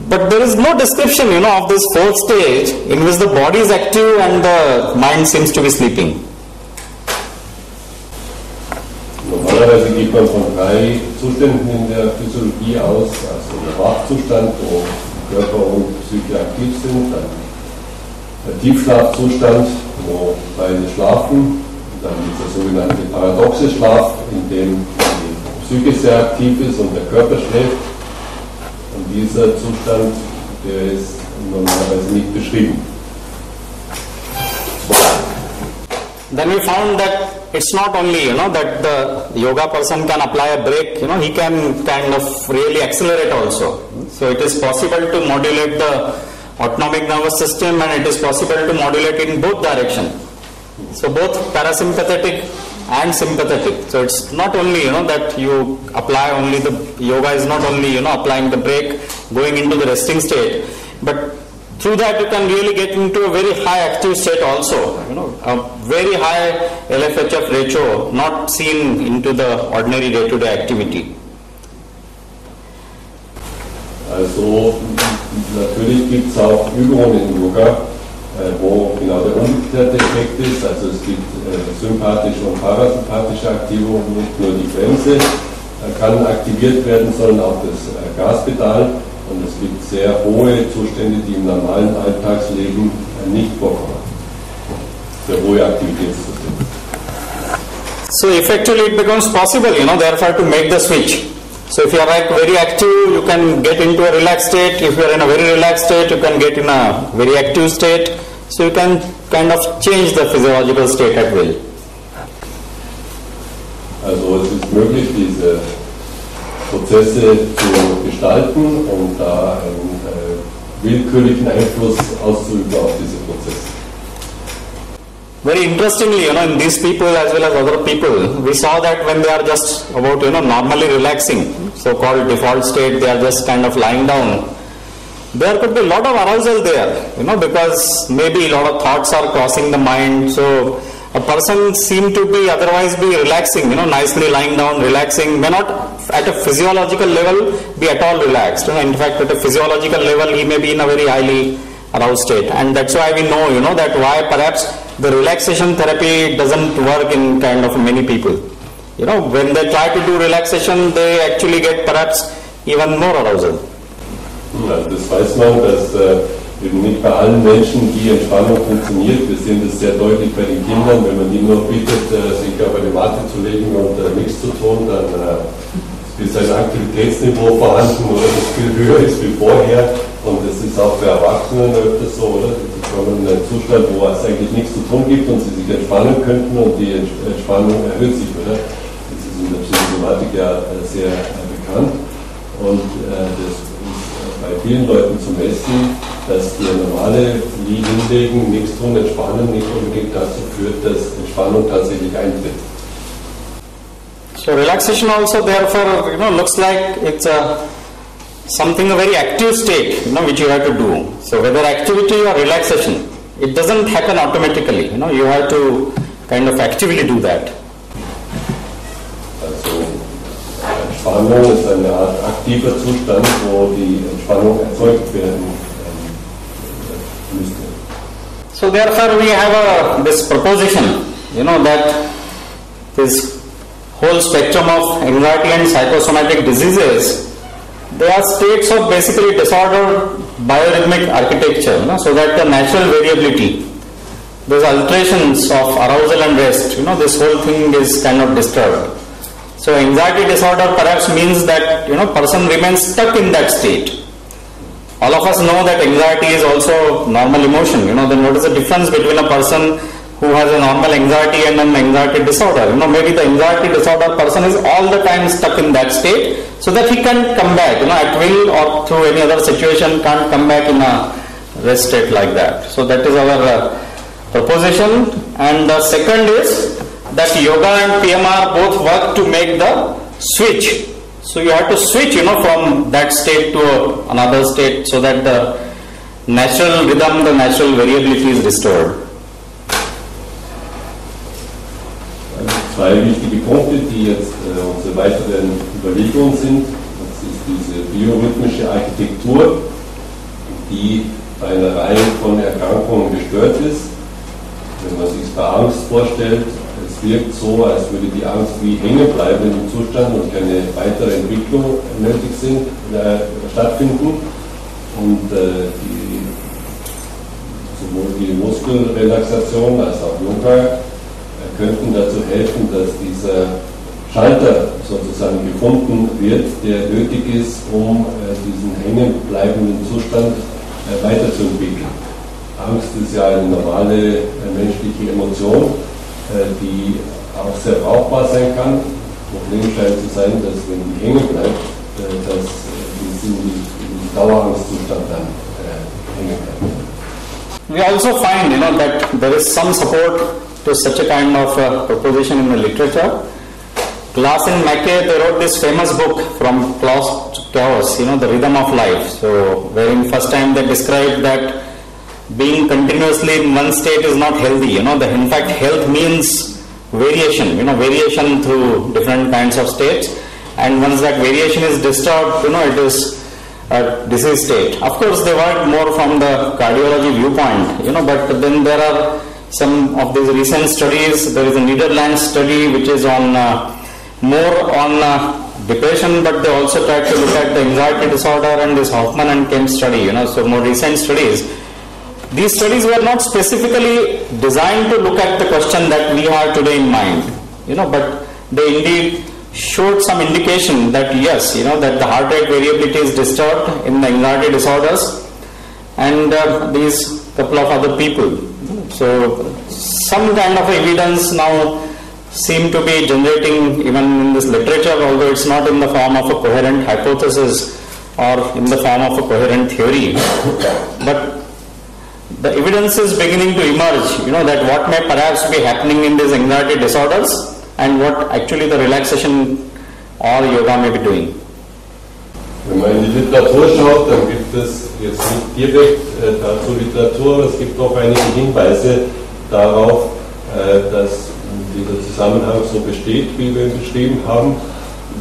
But there is no description, of this fourth stage in which the body is active and the mind seems to be sleeping. Normalerweise geht man von 3 Zuständen in der Physiologie aus, also der Wachzustand, wo Körper und Psyche aktiv sind, dann der Tiefschlafzustand, wo beide schlafen, und dann dieser sogenannte paradoxe Schlaf, in dem die Psyche sehr aktiv ist und der Körper schläft. Und dieser Zustand, der ist normalerweise nicht beschrieben. Then we found that it's not only, that the yoga person can apply a brake, he can kind of really accelerate also. So it is possible to modulate the autonomic nervous system and it is possible to modulate in both directions. So both parasympathetic and sympathetic. So it's not only, that you apply only the, yoga is not only, applying the brake, going into the resting state, but through that you can really get into a very high active state also, a very high LFHF ratio not seen into the ordinary day-to-day activity. Also natürlich gibt es auch Übungen im Yoga, wo genau der umgekehrte Effekt ist. Also es gibt sympathische und parasympathische Aktivierung, nicht nur die Bremse kann aktiviert werden, sondern auch das Gaspedal. Und es gibt sehr hohe Zustände, die im normalen Alltagsleben nicht vorkommen. Sehr hohe Aktivitätszustände. So effectively it becomes possible, therefore to make the switch. So if you are very active, you can get into a relaxed state. If you are in a very relaxed state, you can get in a very active state. So you can kind of change the physiological state at will. Also es ist möglich, diese Prozesse zu gestalten und da einen willkürlichen Einfluss auszuüben auf diese Prozesse. Very interestingly, in these people as well as other people, we saw that when they are just about, normally relaxing, so-called default state, they are just kind of lying down. There could be a lot of arousal there, because maybe a lot of thoughts are crossing the mind. So a person seemed to be otherwise be relaxing, nicely lying down, relaxing, may not at a physiological level be at all relaxed. In fact, at a physiological level, he may be in a very highly aroused state. And that's why we know, that why perhaps the relaxation therapy doesn't work in kind of many people. When they try to do relaxation, they actually get perhaps even more arousal. Also das weiß man, dass eben nicht bei allen Menschen die Entspannung funktioniert. Wir sehen das sehr deutlich bei den Kindern. Wenn man die nur bittet, sich auf eine Matte zu legen und nichts zu tun, dann ist ein Aktivitätsniveau vorhanden, oder das viel höher ist wie vorher. Und das ist auch bei Erwachsenen öfters so, oder? Sie kommen in einen Zustand, wo es eigentlich nichts zu tun gibt und sie sich entspannen könnten und die Entspannung erhöht sich, oder? Das ist in der Psychosomatik ja sehr bekannt. Und das ist bei vielen Leuten zu messen, dass die normale Hinlegen, nichts tun, entspannen nicht unbedingt dazu führt, dass Entspannung tatsächlich eintritt. So relaxation also therefore looks like it's something a very active state which you have to do. So whether activity or relaxation, it doesn't happen automatically. You have to kind of actively do that. Also Entspannung ist eine Art aktiver Zustand, wo die Entspannung erzeugt werden müsste. So therefore we have this proposition, that this whole spectrum of anxiety and psychosomatic diseases, they are states of basically disordered biorhythmic architecture, so that the natural variability, those alterations of arousal and rest, this whole thing is kind of disturbed. So anxiety disorder perhaps means that person remains stuck in that state. All of us know that anxiety is also normal emotion. Then what is the difference between a person who has a normal anxiety and an anxiety disorder? Maybe the anxiety disorder person is all the time stuck in that state, so that he can't come back, at will or through any other situation, can't come back in a rest state like that. So that is our proposition. And the second is that yoga and PMR both work to make the switch So you have to switch, from that state to another state so that the natural rhythm, the natural variability is restored. Zwei wichtige Punkte, die jetzt unsere weiteren Überlegungen sind. Das ist diese biorhythmische Architektur, die bei einer Reihe von Erkrankungen gestört ist. Wenn man sich bei Angst vorstellt, es wirkt so, als würde die Angst wie hängen bleiben im Zustand und keine weitere Entwicklung nötig stattfinden. Und sowohl die Muskelrelaxation als auch Yoga könnten dazu helfen, dass dieser Schalter sozusagen gefunden wird, der nötig ist, um diesen hängen bleibenden Zustand weiterzuentwickeln. Angst ist ja eine normale menschliche Emotion, die auch sehr brauchbar sein kann. Das Problem scheint zu sein, dass wenn die hängen bleibt, dass die im Dauerangstzustand dann hängen bleibt. We also find, that there is some support to such a kind of proposition in the literature. Glass and Mackay, they wrote this famous book, From Chaos to Chaos, the rhythm of life. So, wherein first time they described that being continuously in one state is not healthy. In fact, health means variation. Variation through different kinds of states. And once that variation is disturbed, it is a disease state. Of course, they work more from the cardiology viewpoint. But then there are some of these recent studies. There is a Netherlands study which is on more on depression, but they also try to look at the anxiety disorder and this Hoffman and Kemp study. So more recent studies. These studies were not specifically designed to look at the question that we have today in mind, but they indeed showed some indication that yes, that the heart rate variability is disturbed in the anxiety disorders and these couple of other people. So some kind of evidence now seem to be generating even in this literature, although it's not in the form of a coherent hypothesis or in the form of a coherent theory. But the evidence is beginning to emerge, that what may perhaps be happening in these anxiety disorders and what actually the relaxation or yoga may be doing. Wenn man in die Literatur schaut, dann gibt es jetzt nicht direkt dazu Literatur, aber es gibt auch einige Hinweise darauf, dass dieser Zusammenhang so besteht, wie wir ihn beschrieben haben.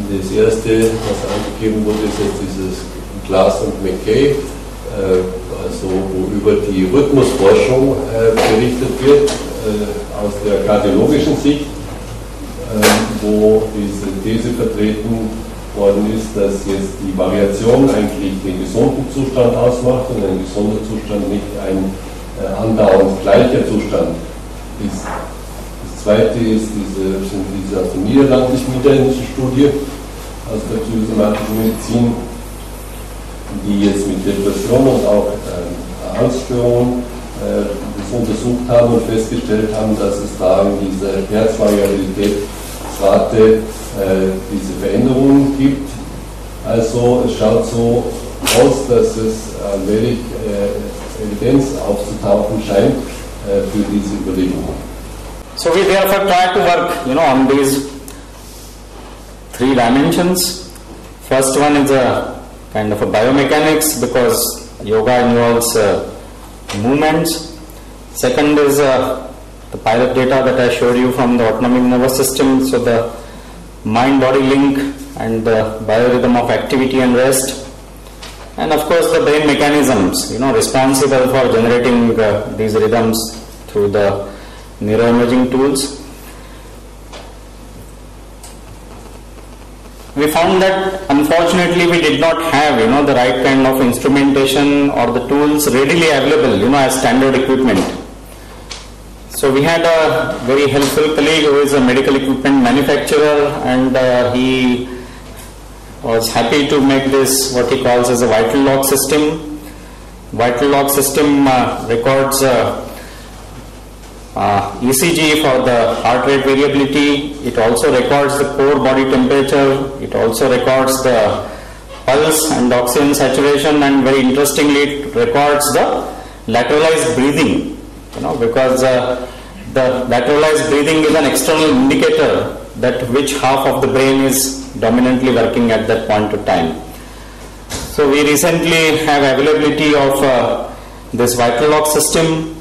Das erste, was angegeben wurde, ist jetzt dieses Glass und Mackay, also wo über die Rhythmusforschung berichtet wird, aus der kardiologischen Sicht, wo diese These vertreten worden ist, dass jetzt die Variation eigentlich den gesunden Zustand ausmacht und ein gesunder Zustand nicht ein andauernd gleicher Zustand ist. Das zweite ist sind diese aus der niederländischen Studie aus der psychosomatischen Medizin, die jetzt mit Depression und auch Angststörungen das untersucht haben und festgestellt haben, dass es da in dieser Herzvariabilitätsrate diese Veränderungen gibt. Also es schaut so aus, dass es allmählich Evidenz aufzutauchen scheint für diese Überlegungen. So we therefore try to work, on these three dimensions. First one is a kind of a biomechanics, because yoga involves movements. Second is the pilot data that I showed you from the autonomic nervous system, so the mind-body link and the biorhythm of activity and rest. And of course the brain mechanisms, responsible for generating these rhythms through the neuroimaging tools. We found that unfortunately we did not have the right kind of instrumentation or the tools readily available as standard equipment. So we had a very helpful colleague who is a medical equipment manufacturer, and he was happy to make this what he calls as a vital log system. Vital log system records ECG for the heart rate variability. It also records the core body temperature. It also records the pulse and oxygen saturation, and very interestingly it records the lateralized breathing, because the lateralized breathing is an external indicator that which half of the brain is dominantly working at that point of time. So we recently have availability of this vital lock system.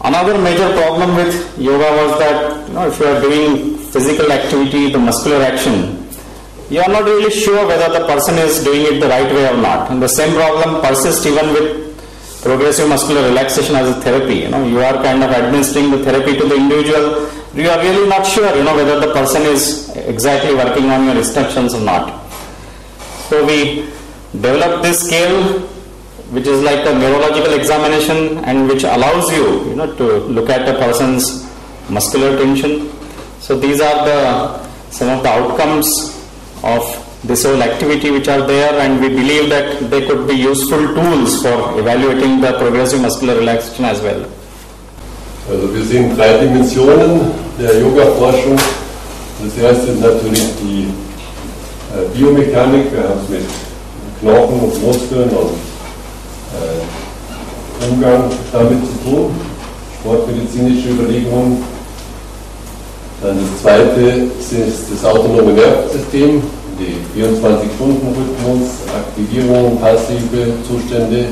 Another major problem with yoga was that, if you are doing physical activity, the muscular action, you are not really sure whether the person is doing it the right way or not. And the same problem persists even with progressive muscular relaxation as a therapy. You are kind of administering the therapy to the individual. You are really not sure, whether the person is exactly working on your instructions or not. So we developed this scale, which is like a neurological examination and which allows you, to look at a person's muscular tension. So these are some of the outcomes of this whole activity which are there, and we believe that they could be useful tools for evaluating the progressive muscular relaxation as well. Also wir sehen 3 Dimensionen der Yoga-Forschung. Das erste ist natürlich die Biomechanik. Wir haben es mit Knochen und Muskeln und Umgang damit zu tun, sportmedizinische Überlegungen. Dann das zweite ist das autonome Nervensystem, die 24-Stunden-Rhythmus, Aktivierung, passive Zustände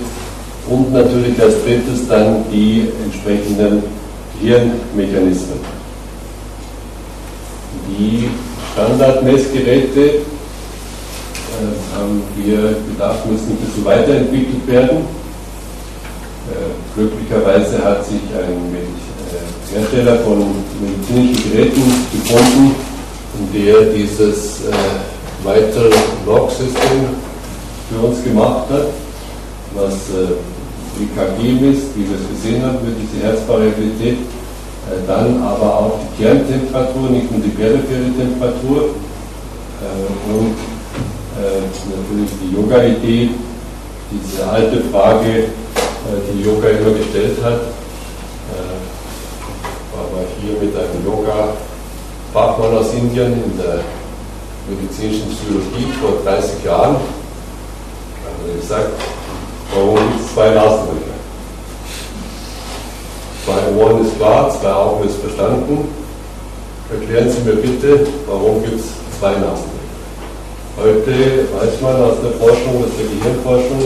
und natürlich als drittes dann die entsprechenden Hirnmechanismen. Die Standardmessgeräte haben wir gedacht, müssen ein bisschen weiterentwickelt werden. Glücklicherweise hat sich ein Hersteller von medizinischen Geräten gefunden, der dieses Vital Lock System für uns gemacht hat, was EKG misst, wie wir es gesehen haben, für diese Herzvariavilität, dann aber auch die Kerntemperatur, nicht nur die periphere Temperatur und natürlich die Yoga-Idee, diese alte Frage, die Yoga immer gestellt hat, war hier mit einem Yoga-Fachmann aus Indien in der medizinischen Physiologie vor 30 Jahren, hat er gesagt, warum gibt es 2 Nasenlöcher? 2 Ohren ist klar, 2 Augen ist verstanden. Erklären Sie mir bitte, warum gibt es 2 Nasenlöcher? Heute weiß man aus der Forschung, aus der Gehirnforschung,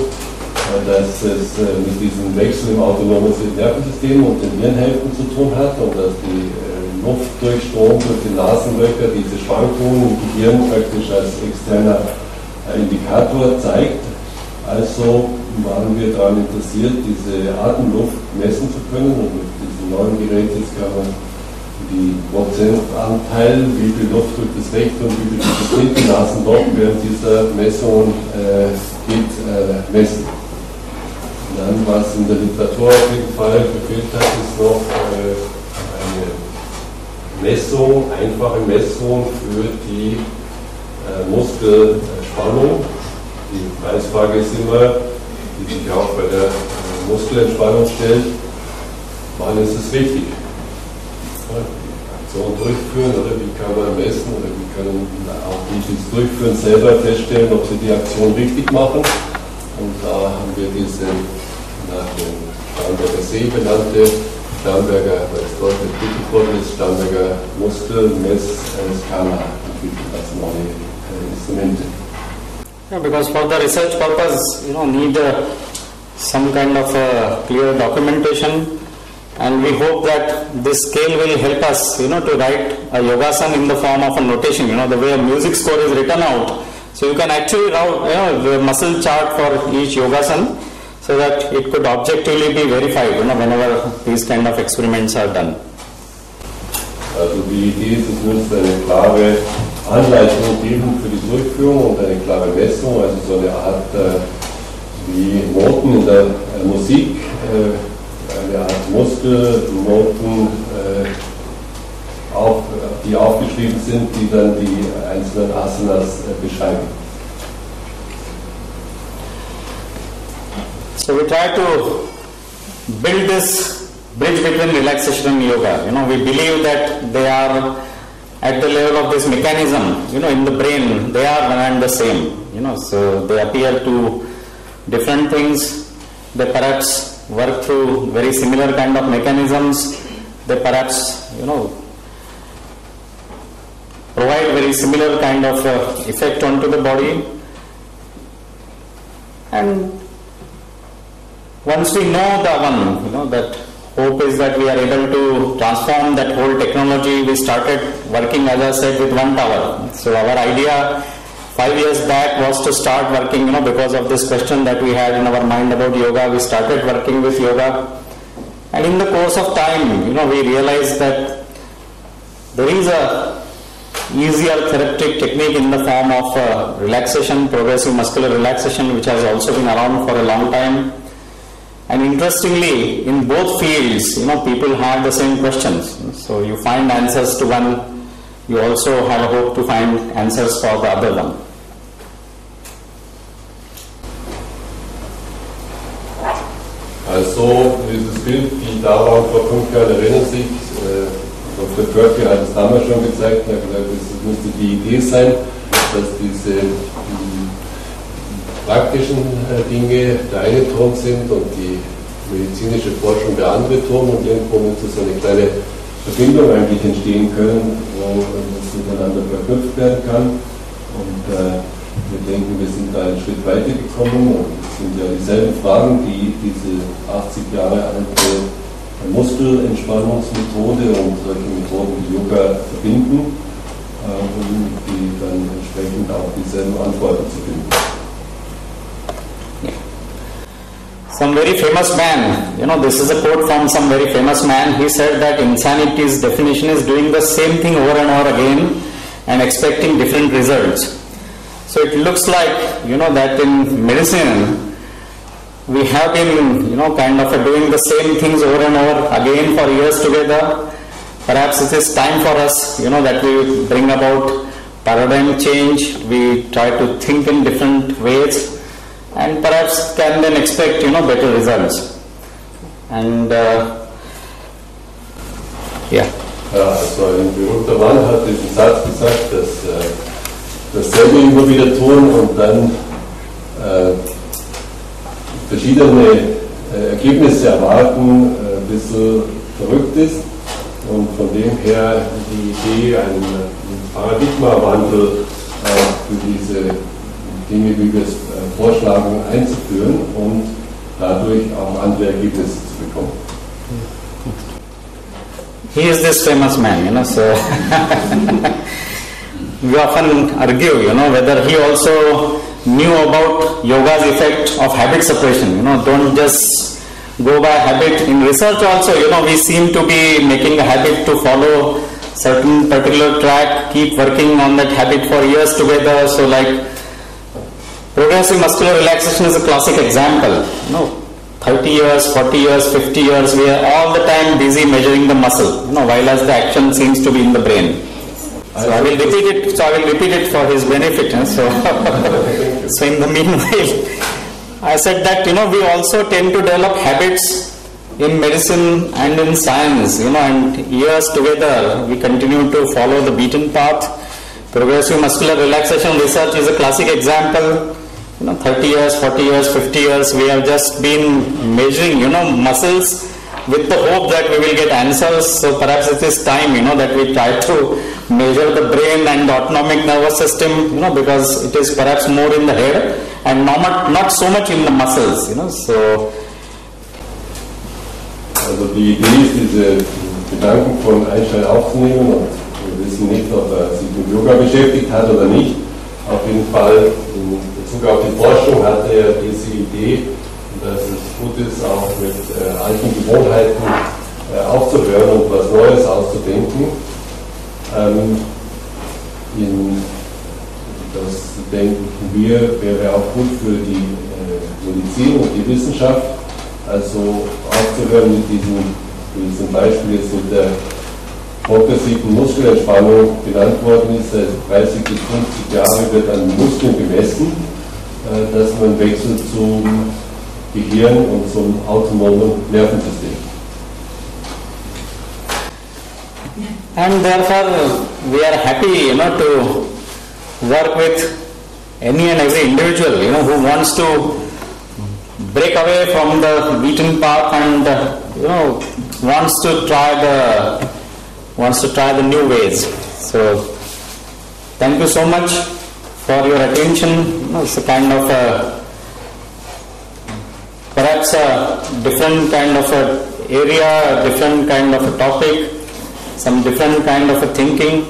dass es mit diesem Wechsel im autonomen Nervensystem und den Hirnhälften zu tun hat und dass die Luftdurchstrom durch die Nasenlöcher diese Schwankungen im Gehirn praktisch als externer Indikator zeigt. Also waren wir daran interessiert, diese Atemluft messen zu können, und mit diesem neuen Gerät jetzt kann man die Prozentanteil, wie viel Luft durch das rechte und wie viel durch das linke Nasenloch während dieser Messungen geht, messen. Und dann, was in der Literatur auf jeden Fall gefehlt hat, ist noch eine Messung, einfache Messung für die Muskelspannung. Die Preisfrage ist immer, die sich auch bei der Muskelentspannung stellt, wann ist es wichtig? Die Aktion durchführen, oder wie kann man messen, oder wie können auch die, die es durchführen, selber feststellen, ob sie die Aktion richtig machen. Und da haben wir diese nach dem Starnberger See benannte Starnberger, weil es dort entwickelt worden ist, Starnberger Muskelmessskala entwickelt als neue Instrumente. Yeah, because for the research purpose, need some kind of clear documentation, and we hope that this scale will help us, to write a yogasana in the form of a notation, the way a music score is written out. So you can actually write, the muscle chart for each yogasana, so that it could objectively be verified, whenever these kind of experiments are done. Also die Idee ist, es müsste eine klare Anleitung geben für die Durchführung und eine klare Messung, also so eine Art wie Noten in der Musik, eine Art Muskelnoten, die aufgeschrieben sind, die dann die einzelnen Asanas beschreiben. So we try to build this bridge between relaxation and yoga. We believe that they are at the level of this mechanism, in the brain, they are one and the same. So they appear to different things. They perhaps work through very similar kind of mechanisms. They perhaps, provide very similar kind of effect onto the body. And once we know the one, that hope is that we are able to transform that whole technology. We started working, as I said, with 1 tower. So our idea 5 years back was to start working, because of this question that we had in our mind about yoga. We started working with yoga. And in the course of time, we realized that there is a easier therapeutic technique in the form of relaxation, progressive muscular relaxation, which has also been around for a long time. And interestingly, in both fields, people have the same questions. So you find answers to one, you also have a hope to find answers for the other one. Also, dieses Bild, die darauf vor 5 Jahren erinnern sich, Dr. Phadke hat es damals schon gezeigt, er hat gesagt, es müsste die Idee sein, dass diese praktischen Dinge der eine Ton sind und die medizinische Forschung der andere Ton und irgendwo müsste so eine kleine Verbindung eigentlich entstehen können, wo das miteinander verknüpft werden kann. Und wir denken, wir sind da einen Schritt weiter gekommen und es sind ja dieselben Fragen, die diese 80 Jahre alte Muskelentspannungsmethode und solche Methoden wie Yoga verbinden, um die dann entsprechend auch dieselben Antworten zu finden. Some very famous man, this is a quote from some very famous man. He said that insanity's definition is doing the same thing over and over again and expecting different results. So it looks like, that in medicine, we have been, kind of doing the same things over and over again for years together. Perhaps it is time for us, that we bring about paradigm change. We try to think in different ways. And perhaps can then expect, better results. And ja, also ein berühmter Mann hat diesen Satz gesagt, dass dasselbe immer wieder tun und dann verschiedene Ergebnisse erwarten, ein bisschen verrückt ist. Und von dem her die Idee, einen Paradigmawandel für diese Dinge, wie wir es vorschlagen, einzuführen und dadurch auch andere Ergebnisse zu bekommen. He is this famous man, so we often argue, whether he also knew about yoga's effect of habit suppression. Don't just go by habit. In research also, we seem to be making a habit to follow certain particular track, keep working on that habit for years together. So like progressive muscular relaxation is a classic example. 30 years, 40 years, 50 years, we are all the time busy measuring the muscle, while as the action seems to be in the brain. So I will repeat it for his benefit. So in the meanwhile, I said that, we also tend to develop habits in medicine and in science, and years together we continue to follow the beaten path. Progressive muscular relaxation research is a classic example. 30 years, 40 years, 50 years, we have just been measuring, muscles with the hope that we will get answers. So perhaps it is time, that we try to measure the brain and the autonomic nervous system, because it is perhaps more in the head and not so much in the muscles, so. Also die Idee ist, diese Gedanken von Einstein aufzunehmen und wir wissen nicht, ob er sich mit Yoga beschäftigt hat oder nicht. Auf jeden Fall in Bezug auf die Forschung hatte er diese Idee, dass es gut ist, auch mit alten Gewohnheiten aufzuhören und was Neues auszudenken. Das denken wir, wäre auch gut für die Medizin und die Wissenschaft, also aufzuhören mit diesem, wie zum Beispiel jetzt mit der progressiven Muskelentspannung genannt worden ist, seit 30 bis 50 Jahren wird an Muskeln gemessen, dass man wechselt zum Gehirn und zum autonomen Nervensystem. And therefore we are happy, to work with any and every individual, who wants to break away from the beaten path and, wants to try the new ways. So thank you so much for your attention. It's a kind of perhaps a different kind of a area, a different kind of a topic, some different kind of a thinking.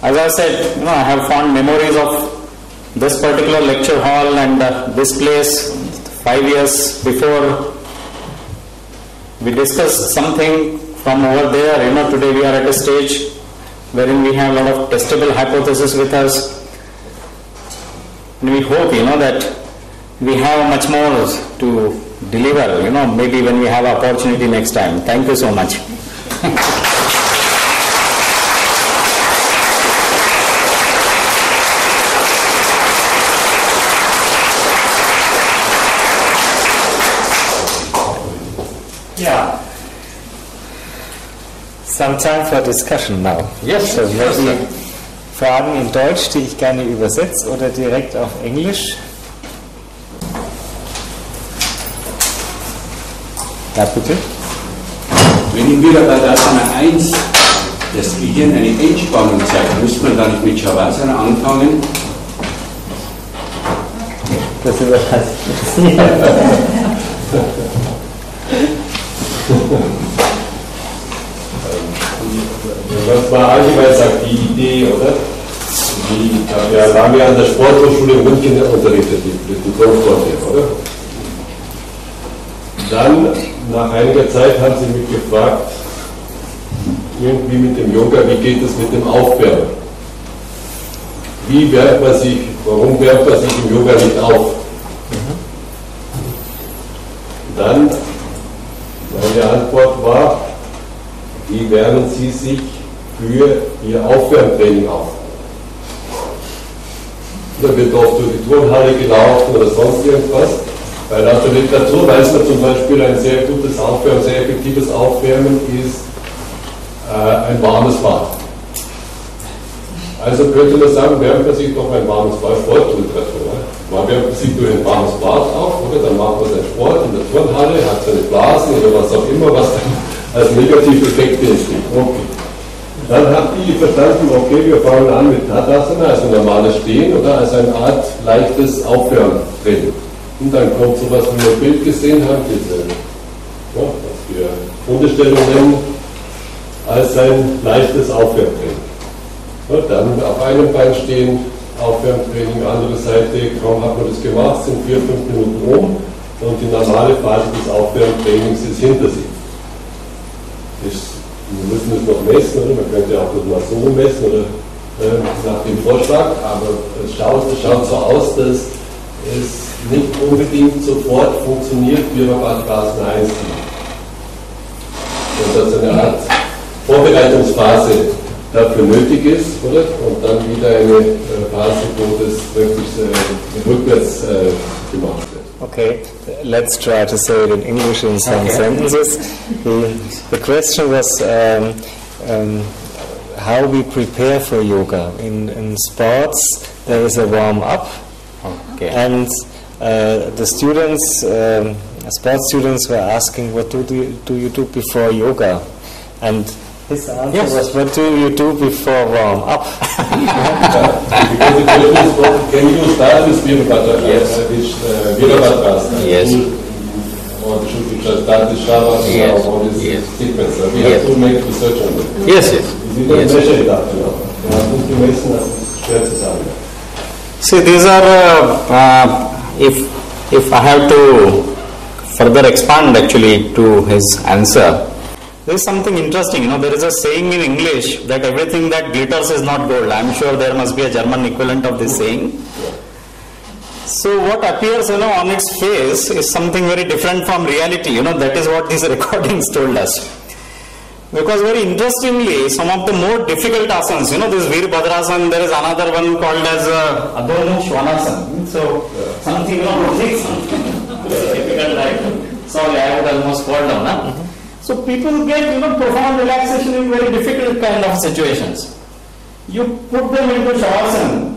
As I said, I have fond memories of this particular lecture hall and this place. 5 years before we discussed something from over there, today we are at a stage wherein we have a lot of testable hypotheses with us. And we hope, that we have much more to deliver, maybe when we have opportunity next time. Thank you so much. Yeah. Some time for discussion now. Yes, so maybe Fragen in Deutsch, die ich gerne übersetze, oder direkt auf Englisch? Ja, bitte. Wenn ich wieder bei der Asana 1 das Gehirn eine Entspannung zeigt, müsste man da nicht mit Shavasana anfangen? Das überrascht mich. Was man allgemein sagt, die Idee, oder? Wir haben ja an der Sporthochschule in München unterrichtet, die Grundkurse, oder? Dann, nach einiger Zeit, haben sie mich gefragt, irgendwie mit dem Yoga, wie geht es mit dem Aufwärmen? Wie wärmt man sich, warum wärmt man sich im Yoga nicht auf? Dann, meine Antwort war, wie wärmen Sie sich für Ihr Aufwärmtraining auf? Da wird oft durch die Turnhalle gelaufen oder sonst irgendwas. Weil aus der Literatur weiß man zum Beispiel, ein sehr gutes Aufwärmen, sehr effektives Aufwärmen ist ein warmes Bad. Also könnte man sagen, wärmt man sich doch ein warmes Bad, Sportliteratur. Man wärmt sich durch ein warmes Bad auf, oder? Dann macht man seinen Sport in der Turnhalle, hat seine Blasen oder was auch immer, was dann als Negativeffekte entsteht. Okay. Dann haben die verstanden, okay, wir fangen an mit Tadasana, also normales Stehen, oder als eine Art leichtes Aufwärmtraining. Und dann kommt sowas, wie wir im Bild gesehen haben, diese, was wir Hundestellung nennen, als ein leichtes Aufwärmtraining. Dann auf einem Bein stehen, Aufwärmtraining, andere Seite, kaum hat man das gemacht, sind 4-5 Minuten um und die normale Phase des Aufwärmtrainings ist hinter sich. Wir müssen es noch messen, oder? Man könnte auch das mal so messen oder nach dem Vorschlag, aber es schaut so aus, dass es nicht unbedingt sofort funktioniert, wie man bei Phasen 1 sieht. Und dass eine Art Vorbereitungsphase dafür nötig ist, oder? Und dann wieder eine Phase, wo das wirklich rückwärts gemacht wird. Okay, let's try to say it in English in some sentences. The question was how we prepare for yoga. In sports, there is a warm-up, and the students, sports students were asking, what do you do before yoga? And his answer was, what do you do before warm-up? Because the question is, can you start with Virabhadrasana? Yes. Or should we just start the Shavasana or this sequence? We have to make research on it. Yes. We don't measure it up, See, these are, if I have to further expand actually to his answer, there is something interesting, there is a saying in English that everything that glitters is not gold. I am sure there must be a German equivalent of this saying. So what appears, on its face is something very different from reality. That is what these recordings told us. Because very interestingly, some of the more difficult asanas, this Virabhadrasana, there is another one called as Adho Svanasana. So something, difficult like, sorry, I would almost fall down. Huh? So people get, profound relaxation in very difficult kind of situations. You put them into Shavasana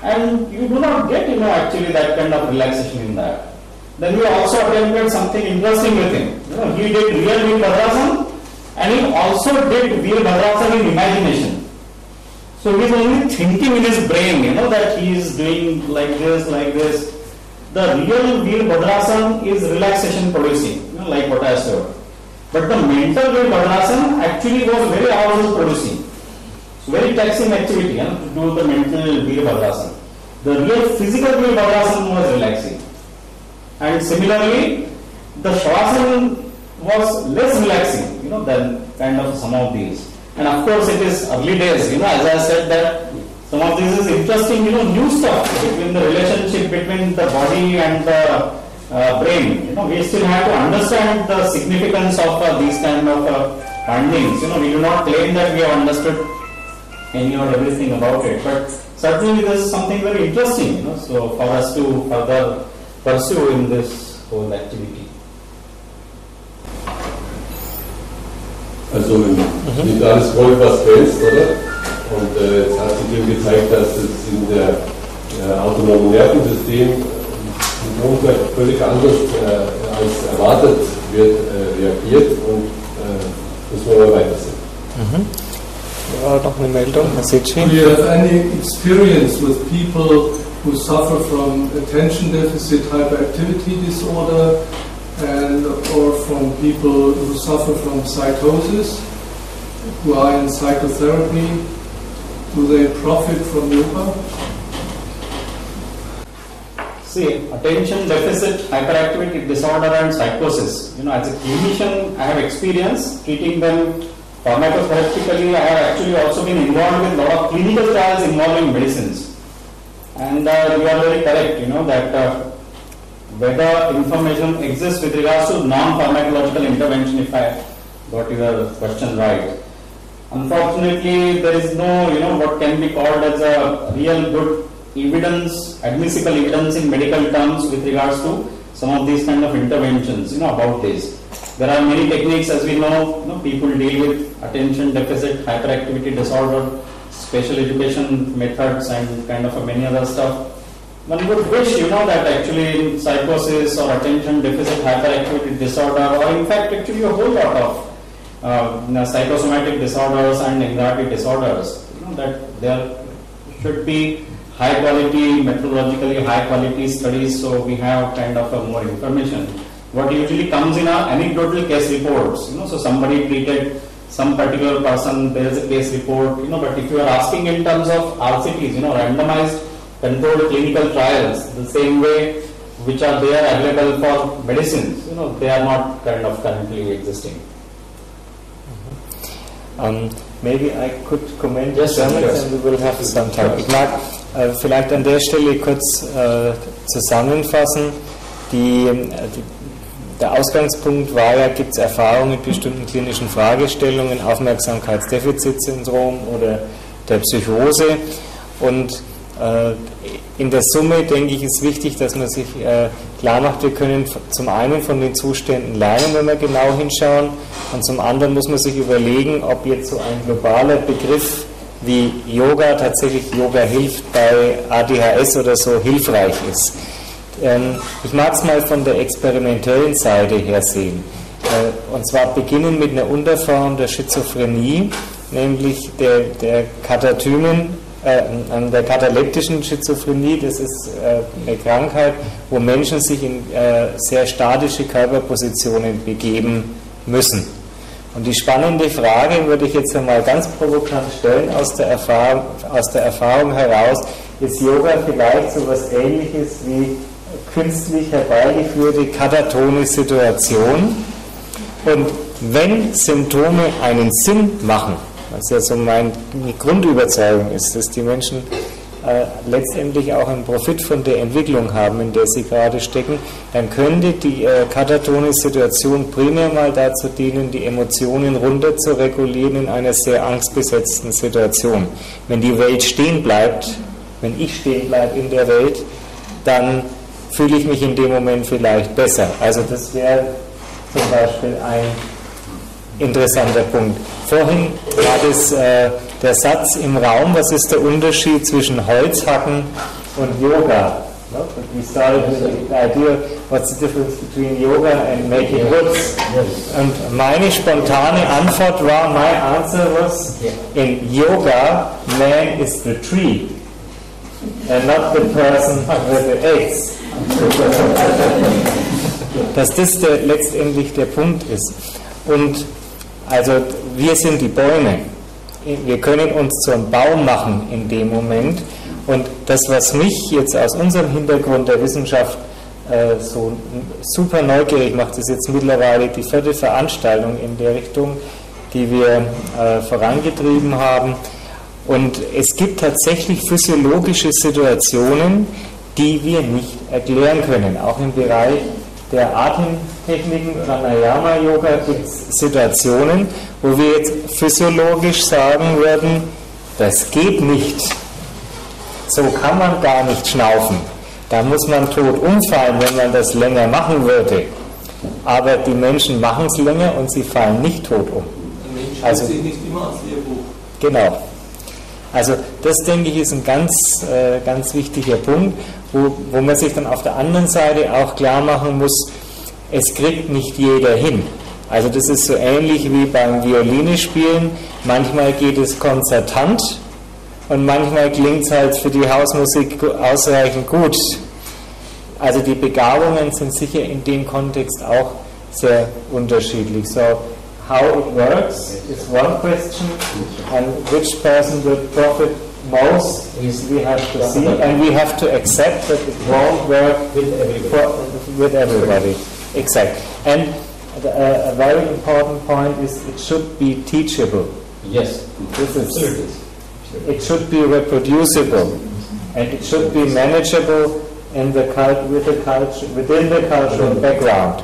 and you do not get, actually that kind of relaxation in that. Then we also attempted something interesting with him. He did real Virabhadrasana and he also did Virabhadrasana in imagination. So he is only thinking in his brain, you know, that he is doing like this, like this. The real Virabhadrasana is relaxation producing, you know, like what I said. But the mental Virabhadrasana actually was very arousal producing. So very taxing activity, you know, to do the mental Virabhadrasana. The real physical Virabhadrasana was relaxing. And similarly, the Shavasana was less relaxing, you know, than kind of some of these. And of course it is early days, you know, as I said that some of this is interesting, you know, new stuff between the relationship between the body and the brain. You know, we still have to understand the significance of these kind of findings. You know, we do not claim that we have understood any or everything about it, but certainly this is something very interesting, you know, so for us to further pursue in this whole activity. Also nicht alles Gold, was glänzt, oder? Und jetzt hat sich eben gezeigt, dass es in der autonomen Nervensystem vielleicht völlig anders als erwartet wird, reagiert und müssen wir mal weitersehen. Ja, noch eine Meldung, Herr Sitchi. Do you have any experience with people who suffer from attention deficit hyperactivity disorder and or from people who suffer from psychosis, who are in psychotherapy? Do they profit from yoga? See, attention deficit hyperactivity disorder and psychosis. You know, as a clinician, I have experience treating them pharmacotherapeutically. I have actually also been involved in a lot of clinical trials involving medicines. And you are very correct, you know, that whether information exists with regards to non-pharmacological intervention, if I got your question right. Unfortunately, there is no, you know, what can be called as a real good evidence, admissible evidence in medical terms with regards to some of these kind of interventions, you know, about this. There are many techniques, as we know, you know, people deal with attention deficit hyperactivity disorder, special education methods and kind of many other stuff. One would wish, you know, that actually in psychosis or attention deficit hyperactivity disorder, or in fact actually a whole lot of psychosomatic disorders and anxiety disorders, you know, that there should be high quality, methodologically high quality studies, so we have kind of more information. What usually comes in our anecdotal case reports, you know, so somebody treated some particular person, there is a case report, you know, but if you are asking in terms of RCTs, you know, randomized controlled clinical trials, the same way which are there available for medicines, you know, they are not kind of currently existing. Maybe I could comment yes, and we will have some time. Ich mag vielleicht an der Stelle kurz zusammenfassen. Der Ausgangspunkt war ja, gibt es Erfahrungen mit bestimmten klinischen Fragestellungen, Aufmerksamkeitsdefizitsyndrom oder der Psychose. Und in der Summe, denke ich, ist wichtig, dass man sich klar macht, wir können zum einen von den Zuständen lernen, wenn wir genau hinschauen, und zum anderen muss man sich überlegen, ob jetzt so ein globaler Begriff wie Yoga tatsächlich Yoga hilft bei ADHS oder so hilfreich ist. Ich mag es mal von der experimentellen Seite her sehen. Und zwar beginnen mit einer Unterform der Schizophrenie, nämlich der der kataleptischen Schizophrenie. Das ist eine Krankheit, wo Menschen sich in sehr statische Körperpositionen begeben müssen. Und die spannende Frage würde ich jetzt einmal ganz provokant stellen aus der Erfahrung heraus: Ist Yoga vielleicht so etwas Ähnliches wie künstlich herbeigeführte katatone Situation? Und wenn Symptome einen Sinn machen, was ja so meine Grundüberzeugung ist, dass die Menschen letztendlich auch einen Profit von der Entwicklung haben, in der sie gerade stecken, dann könnte die katatone Situation primär mal dazu dienen, die Emotionen runter zu regulieren in einer sehr angstbesetzten Situation. Wenn die Welt stehen bleibt, wenn ich stehen bleibe in der Welt, dann fühle ich mich in dem Moment vielleicht besser. Also das wäre zum Beispiel ein interessanter Punkt. Vorhin war das der Satz im Raum, was ist der Unterschied zwischen Holzhacken und Yoga? we started with the idea, what's the difference between yoga and making woods? Und meine spontane Antwort war, my answer was, in yoga, man is the tree, and not the person with the eggs. Dass das letztendlich der Punkt ist. Und also wir sind die Bäume. Wir können uns zum Baum machen in dem Moment. Und das, was mich jetzt aus unserem Hintergrund der Wissenschaft so super neugierig macht, ist jetzt mittlerweile die 4. Veranstaltung in der Richtung, die wir vorangetrieben haben. Und es gibt tatsächlich physiologische Situationen, die wir nicht erklären können. Auch im Bereich der Atemtechniken, Pranayama-Yoga, gibt es Situationen, wo wir jetzt physiologisch sagen würden, das geht nicht. So kann man gar nicht schnaufen. Da muss man tot umfallen, wenn man das länger machen würde. Aber die Menschen machen es länger und sie fallen nicht tot um. Der Mensch also sich nicht immer als Lehrbuch. Genau. Also das, denke ich, ist ein ganz wichtiger Punkt, wo man sich dann auf der anderen Seite auch klar machen muss, es kriegt nicht jeder hin. Also das ist so ähnlich wie beim Violine-Spielen. Manchmal geht es konzertant und manchmal klingt es halt für die Hausmusik ausreichend gut. Also die Begabungen sind sicher in dem Kontext auch sehr unterschiedlich. So, how it works is one question, and which person will profit most is we have to see, and we have to accept that it won't work with everybody. Exact. And a very important point is it should be teachable. Yes. It should be reproducible, and it should be manageable in the within the cultural background.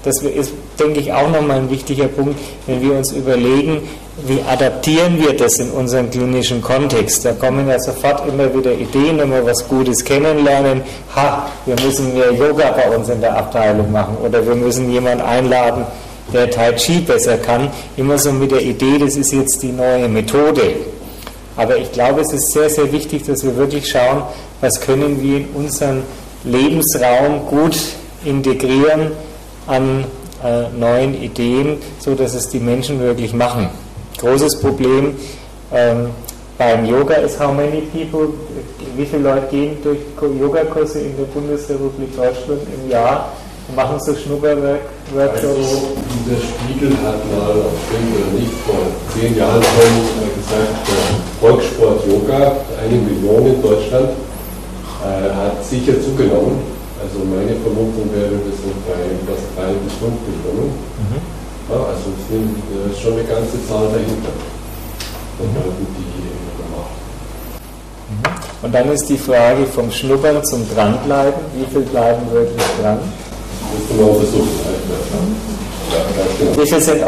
Das ist, denke ich, auch nochmal ein wichtiger Punkt, wenn wir uns überlegen, wie adaptieren wir das in unseren klinischen Kontext. Da kommen ja sofort immer wieder Ideen, wenn wir was Gutes kennenlernen. Wir müssen mehr Yoga bei uns in der Abteilung machen oder wir müssen jemanden einladen, der Tai Chi besser kann. Immer so mit der Idee, das ist jetzt die neue Methode. Aber ich glaube, es ist sehr, sehr wichtig, dass wir wirklich schauen, was können wir in unseren Lebensraum gut integrieren an neuen Ideen, so dass es die Menschen wirklich machen. Großes Problem beim Yoga ist, how many people, wie viele Leute gehen durch Yogakurse in der Bundesrepublik Deutschland im Jahr und machen so Schnupperworkshops? Also, der Spiegel hat mal, stimmt oder nicht, vor 10 Jahren schon gesagt, Volkssport Yoga, 1 Million in Deutschland, hat sicher zugenommen. Also meine Vermutung wäre, wir sind bei fast 3 bis 5 Millionen. Ja, also es ist schon eine ganze Zahl dahinter, von Leuten, die Yoga machen. Und dann ist die Frage vom Schnuppern zum Dranbleiben. Wie viel bleiben wirklich dran? Das müssen wir auch versuchen. Wie viel sind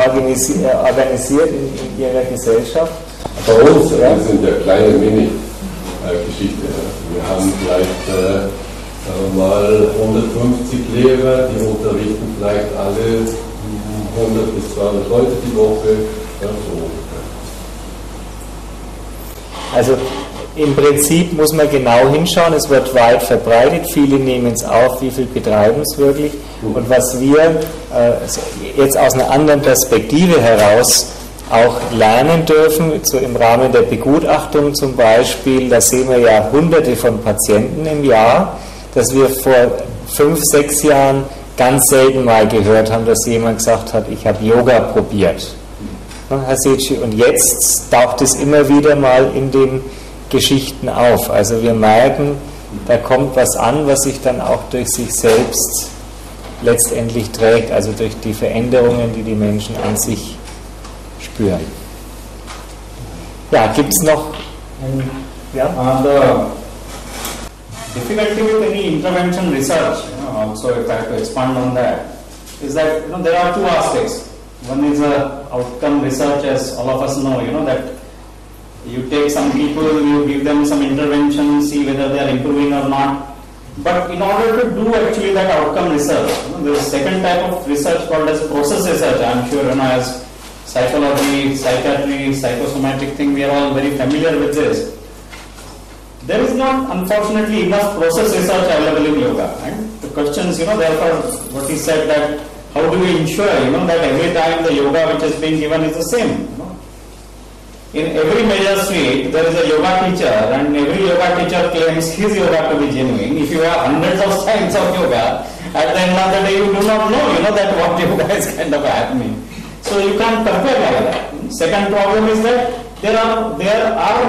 organisiert in Ihrer Gesellschaft? Bei uns, wir sind ja kleine Mini-Geschichte. Wir haben vielleicht mal 150 Lehrer, die unterrichten vielleicht alle 100 bis 200 Leute die Woche. Ja, so. Also im Prinzip muss man genau hinschauen, es wird weit verbreitet, viele nehmen es auf, wie viel betreiben es wirklich. Und was wir jetzt aus einer anderen Perspektive heraus auch lernen dürfen, so im Rahmen der Begutachtung zum Beispiel, da sehen wir ja Hunderte von Patienten im Jahr, dass wir vor 5, 6 Jahren ganz selten mal gehört haben, dass jemand gesagt hat, ich habe Yoga probiert. Herr Sechi, und jetzt taucht es immer wieder mal in den Geschichten auf. Also wir merken, da kommt was an, was sich dann auch durch sich selbst letztendlich trägt, also durch die Veränderungen, die die Menschen an sich spüren. Ja, gibt es noch? Difficulty with any intervention research, also if I have to expand on that, is that there are 2 aspects. One is outcome research, as all of us know, that you take some people, you give them some intervention, see whether they are improving or not. But in order to do actually that outcome research, there is a second type of research called as process research. I am sure as psychology, psychiatry, psychosomatic thing, we are all very familiar with this. there is not, unfortunately, enough process research available in yoga. And the questions, therefore, what he said that how do we ensure, that every time the yoga which is being given is the same. In every major street, there is a yoga teacher, and every yoga teacher claims his yoga to be genuine. If you have hundreds of styles of yoga, at the end of the day, you do not know, that what yoga is kind of happening. So you can't compare like that. Second problem is that there are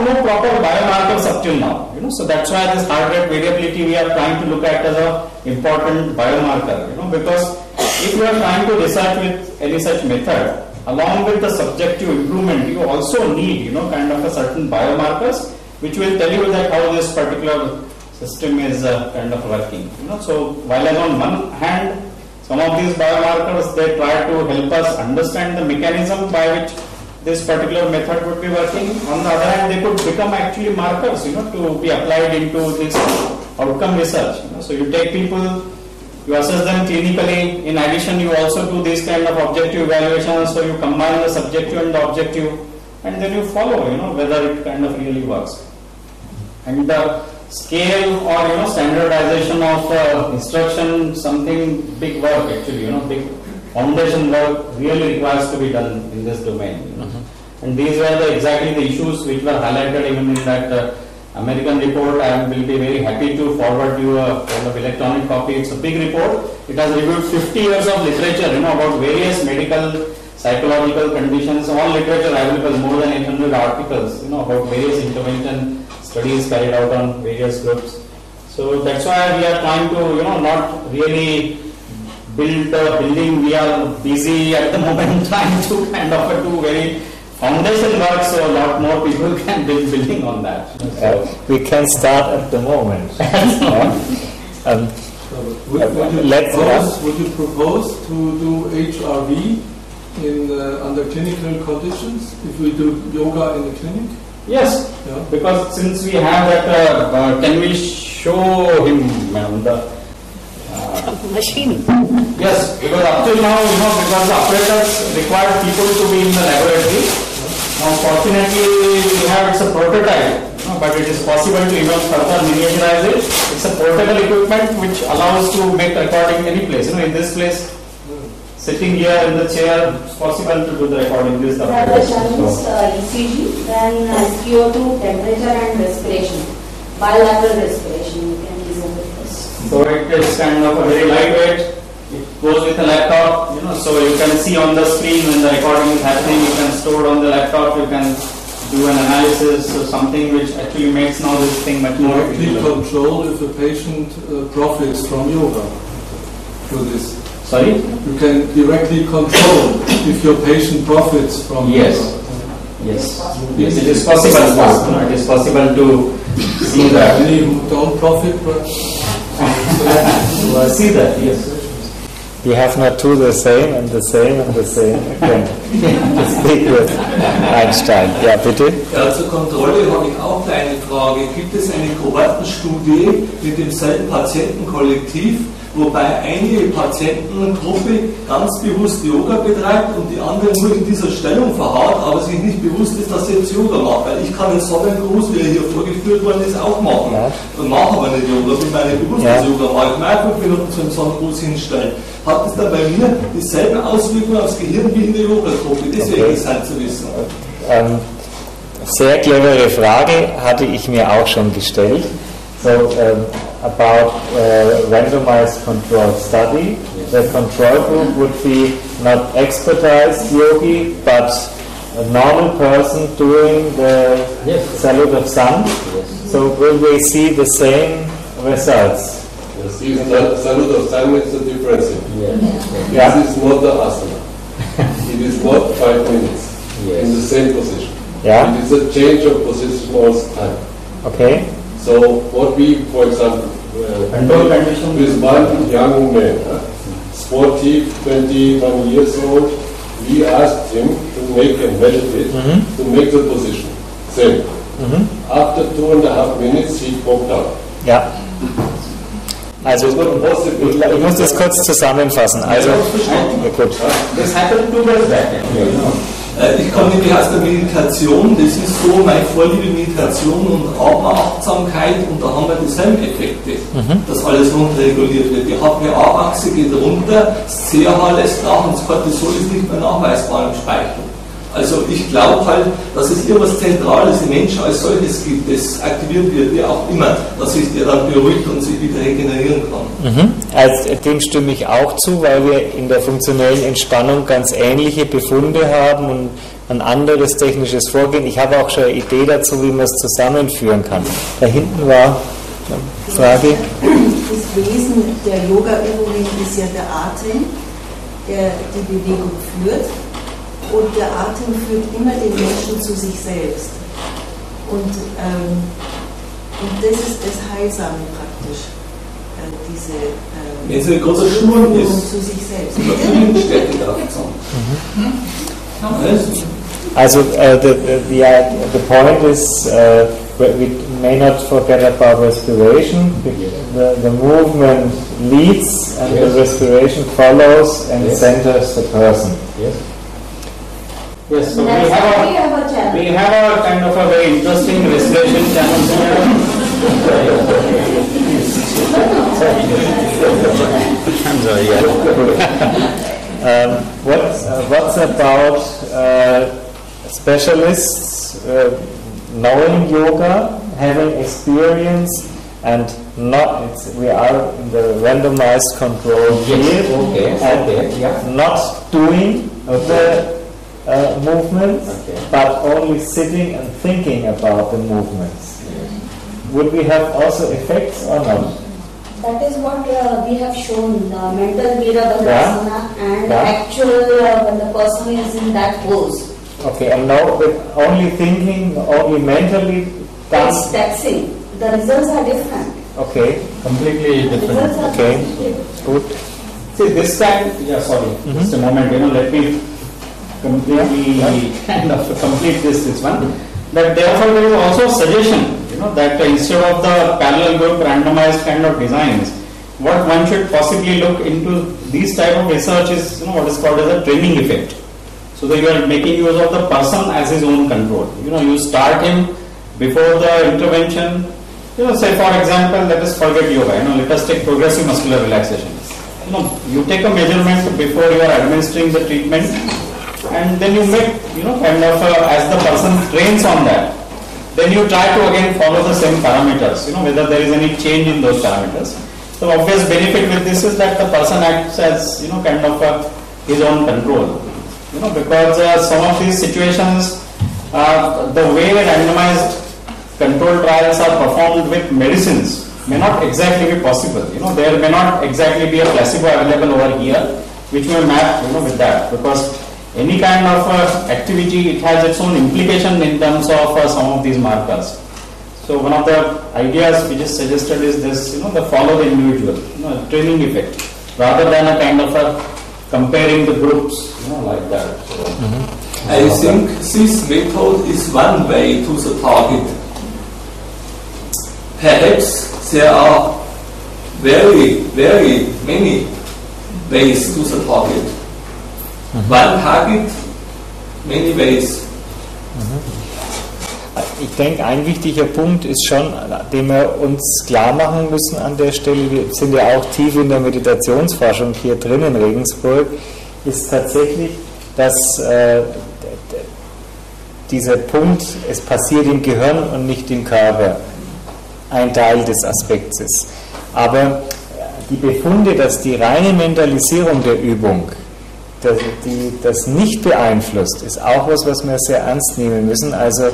no proper biomarkers up till now. So that's why this heart rate variability we are trying to look at as an important biomarker. Because if you are trying to research with any such method, along with the subjective improvement, you also need, kind of a certain biomarkers which will tell you that how this particular system is kind of working. So while on one hand, some of these biomarkers, they try to help us understand the mechanism by which this particular method would be working. On the other hand, they could become actually markers, to be applied into this outcome research. So you take people, you assess them clinically. In addition, you also do these kind of objective evaluations. So you combine the subjective and the objective, and then you follow, whether it kind of really works. And the scale or standardization of instruction, something big work actually. Big foundation work really requires to be done in this domain. And these were exactly the issues which were highlighted even in that American report. I will be very happy to forward you a kind of electronic copy. It's a big report. It has reviewed 50 years of literature, about various medical, psychological conditions. All literature available, more than 800 articles, about various intervention studies carried out on various groups. So that's why we are trying to, not really build a building. We are busy at the moment trying to kind of do very foundation work, so a lot more people can build building on that. We can start at the moment. Would you propose to do HRV under clinical conditions if we do yoga in the clinic? Yes, because since we have that, can we show him the machine? Yes, because up till now, because the operators require people to be in the laboratory. Now, fortunately, we have it's a prototype, but it is possible to even further miniaturize it. It's a portable equipment which allows to make recording any place. In this place, sitting here in the chair, it's possible to do the recording. This is the ECG, then CO2, temperature and respiration, bilateral respiration. You can use it with this. So it is kind of a very lightweight. It goes with a laptop, so you can see on the screen when the recording is happening. You can store it on the laptop. You can do an analysis or something which actually makes now this thing much more. Directly control if a patient profits from yoga through this. Sorry? You can directly control if your patient profits from yoga. Yes, it is possible. It is possible to see that. Many who don't profit, but see that. Yes. You have not two the same and the same and the same again. Speak with Einstein. Ja, bitte. Ja, zur Kontrolle habe ich auch eine Frage. Gibt es eine Kohortenstudie mit demselben Patientenkollektiv, wobei eine Patientengruppe ganz bewusst Yoga betreibt und die andere nur in dieser Stellung verharrt, aber sich nicht bewusst ist, dass sie jetzt Yoga macht? Weil ich kann den Sonnengruß, wie er hier vorgeführt worden ist, auch machen. Und mache aber nicht Yoga, bin meine bewusstes Yoga mache. Ich mag 5 Minuten zum Sonnengruß hinstellen. Hat es dann bei mir dieselben Auswirkungen aufs Gehirn wie in der Yoga-Gruppe? Deswegen ist es halt zu wissen. Sehr clevere Frage, hatte ich mir auch schon gestellt. So, about randomized control study, the control group would be not expertized yogi, but a normal person doing the salute of sun. So will we see the same results? The salute of sun makes a difference. This is not the asana. It is not 5 minutes in the same position. It is a change of position all the time. Okay. So what we, for example, with one young man, sportive, 21 years old, we asked him to make and meditate, to make the position same. After 2.5 minutes, he broke down. Ja. Also, ich muss das kurz zusammenfassen. Also, gut. This happened 2 days back. Ich komme nämlich aus der Meditation, das ist so meine Vorliebe Meditation und Atemachtsamkeit und da haben wir dieselben Effekte, dass alles runterreguliert wird. Die HPA-Achse geht runter, das CH lässt nach und das Cortisol ist nicht mehr nachweisbar im Speichel. Also ich glaube halt, dass es irgendwas Zentrales im Menschen als solches gibt, das aktiviert wird, wie auch immer, dass sich der dann beruhigt und sich wieder regenerieren kann. Also, dem stimme ich auch zu, weil wir in der funktionellen Entspannung ganz ähnliche Befunde haben und ein anderes technisches Vorgehen. Ich habe auch schon eine Idee dazu, wie man es zusammenführen kann. Da hinten war eine Frage. Das Wesen der Yoga-Übungen ist ja der Atem, der die Bewegung führt. Und der Atem führt immer den Menschen zu sich selbst. Und das ist das Heilsame praktisch, diese große Schulen ist zu sich selbst. Also the point is we may not forget about respiration. The movement leads and the respiration follows and centers the person. Yes, so we have a kind of a very interesting respiration channel. What's about specialists knowing yoga, having experience, and we are in the randomized control field, not doing the movements, but only sitting and thinking about the movements. Would we have also effects or not? That is what we have shown, mental Virabhadrasana and actual when the person is in that pose. Okay, and now with only thinking, only mentally It's taxing. The results are different. Okay. Completely different. Okay, good. See, this time, just a moment, let me completely kind of complete this one. But therefore there is also a suggestion, that instead of the parallel group randomized kind of designs, what one should possibly look into these type of research is what is called as a training effect. So that you are making use of the person as his own control. You start him before the intervention. Say for example, let us forget yoga. Let us take progressive muscular relaxation. You take a measurement before you are administering the treatment, and then you make kind of as the person trains on that, then you try to again follow the same parameters, whether there is any change in those parameters. The obvious benefit with this is that the person acts as kind of his own control, because some of these situations, the way randomized control trials are performed with medicines may not exactly be possible. There may not exactly be a placebo available over here which may map with that, because any kind of activity, it has its own implication in terms of some of these markers. So one of the ideas which is suggested is this, the follow the individual, training effect, rather than a kind of comparing the groups, like that. So, I think this method is one way to the target. Perhaps there are very, very many ways to the target. One target, many ways. Ich denke, ein wichtiger Punkt ist schon, den wir uns klar machen müssen an der Stelle, wir sind ja auch tief in der Meditationsforschung hier drin in Regensburg, ist tatsächlich, dass dieser Punkt, es passiert im Gehirn und nicht im Körper, ein Teil des Aspekts ist. Aber die Befunde, dass die reine Mentalisierung der Übung das nicht beeinflusst, ist auch was wir sehr ernst nehmen müssen. Also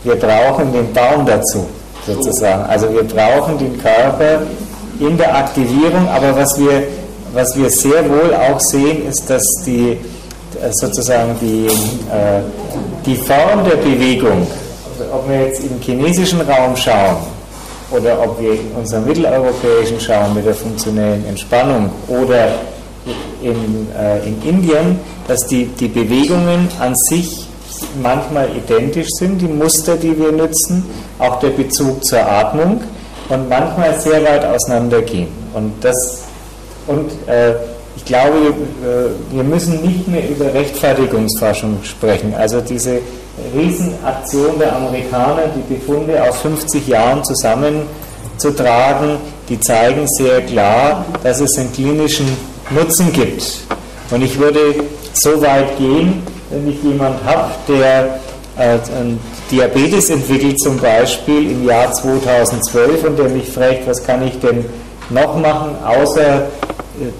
wir brauchen den Baum dazu, sozusagen. Also wir brauchen den Körper in der Aktivierung, aber was wir sehr wohl auch sehen, ist, dass die Form der Bewegung, ob wir jetzt im chinesischen Raum schauen oder ob wir in unserem mitteleuropäischen schauen mit der funktionellen Entspannung oder in Indien, dass die Bewegungen an sich manchmal identisch sind, die Muster, die wir nutzen, auch der Bezug zur Atmung und manchmal sehr weit auseinander gehen. Und ich glaube, wir müssen nicht mehr über Rechtfertigungsforschung sprechen. Also diese Riesenaktion der Amerikaner, die Befunde aus 50 Jahren zusammenzutragen, die zeigen sehr klar, dass es einen klinischen Nutzen gibt. Und ich würde so weit gehen, wenn ich jemanden habe, der Diabetes entwickelt zum Beispiel im Jahr 2012 und der mich fragt, was kann ich denn noch machen, außer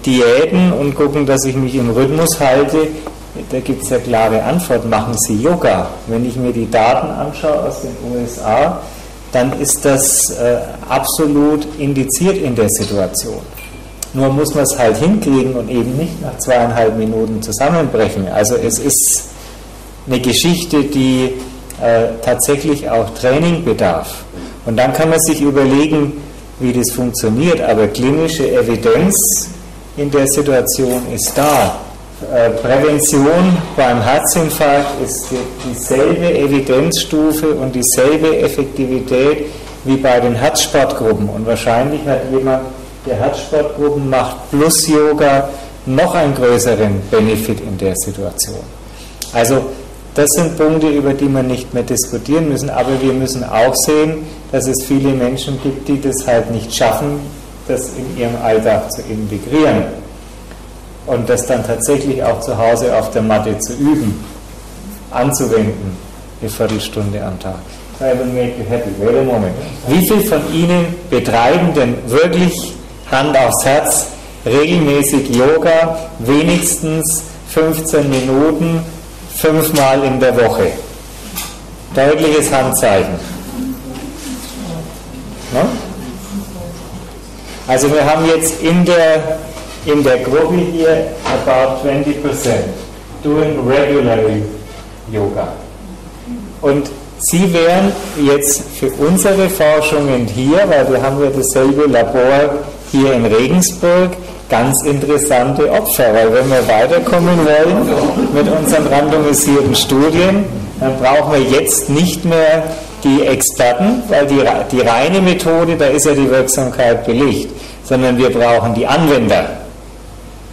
Diäten und gucken, dass ich mich im Rhythmus halte, da gibt es ja klare Antwort, machen Sie Yoga. Wenn ich mir die Daten anschaue aus den USA, dann ist das absolut indiziert in der Situation. Nur muss man es halt hinkriegen und eben nicht nach 2,5 Minuten zusammenbrechen. Also es ist eine Geschichte, die tatsächlich auch Training bedarf. Und dann kann man sich überlegen, wie das funktioniert, aber klinische Evidenz in der Situation ist da. Prävention beim Herzinfarkt ist dieselbe Evidenzstufe und dieselbe Effektivität wie bei den Herzsportgruppen. Und wahrscheinlich hat jemand, der Herzsportgruppen macht plus Yoga, noch einen größeren Benefit in der Situation. Also das sind Punkte, über die wir nicht mehr diskutieren müssen, aber wir müssen auch sehen, dass es viele Menschen gibt, die das halt nicht schaffen, das in ihrem Alltag zu integrieren und das dann tatsächlich auch zu Hause auf der Matte zu üben, anzuwenden, eine Viertelstunde am Tag. I will make you happy. Wait a moment. Wie viele von Ihnen betreiben denn wirklich, Hand aufs Herz, regelmäßig Yoga, wenigstens 15 Minuten, 5-mal in der Woche? Deutliches Handzeichen. No? Also wir haben jetzt in der Gruppe hier about 20% doing regularly Yoga. Und Sie wären jetzt für unsere Forschungen hier, weil wir haben ja dasselbe Labor hier in Regensburg, ganz interessante Opfer, weil wenn wir weiterkommen wollen mit unseren randomisierten Studien, dann brauchen wir jetzt nicht mehr die Experten, weil die reine Methode, da ist ja die Wirksamkeit belegt, sondern wir brauchen die Anwender.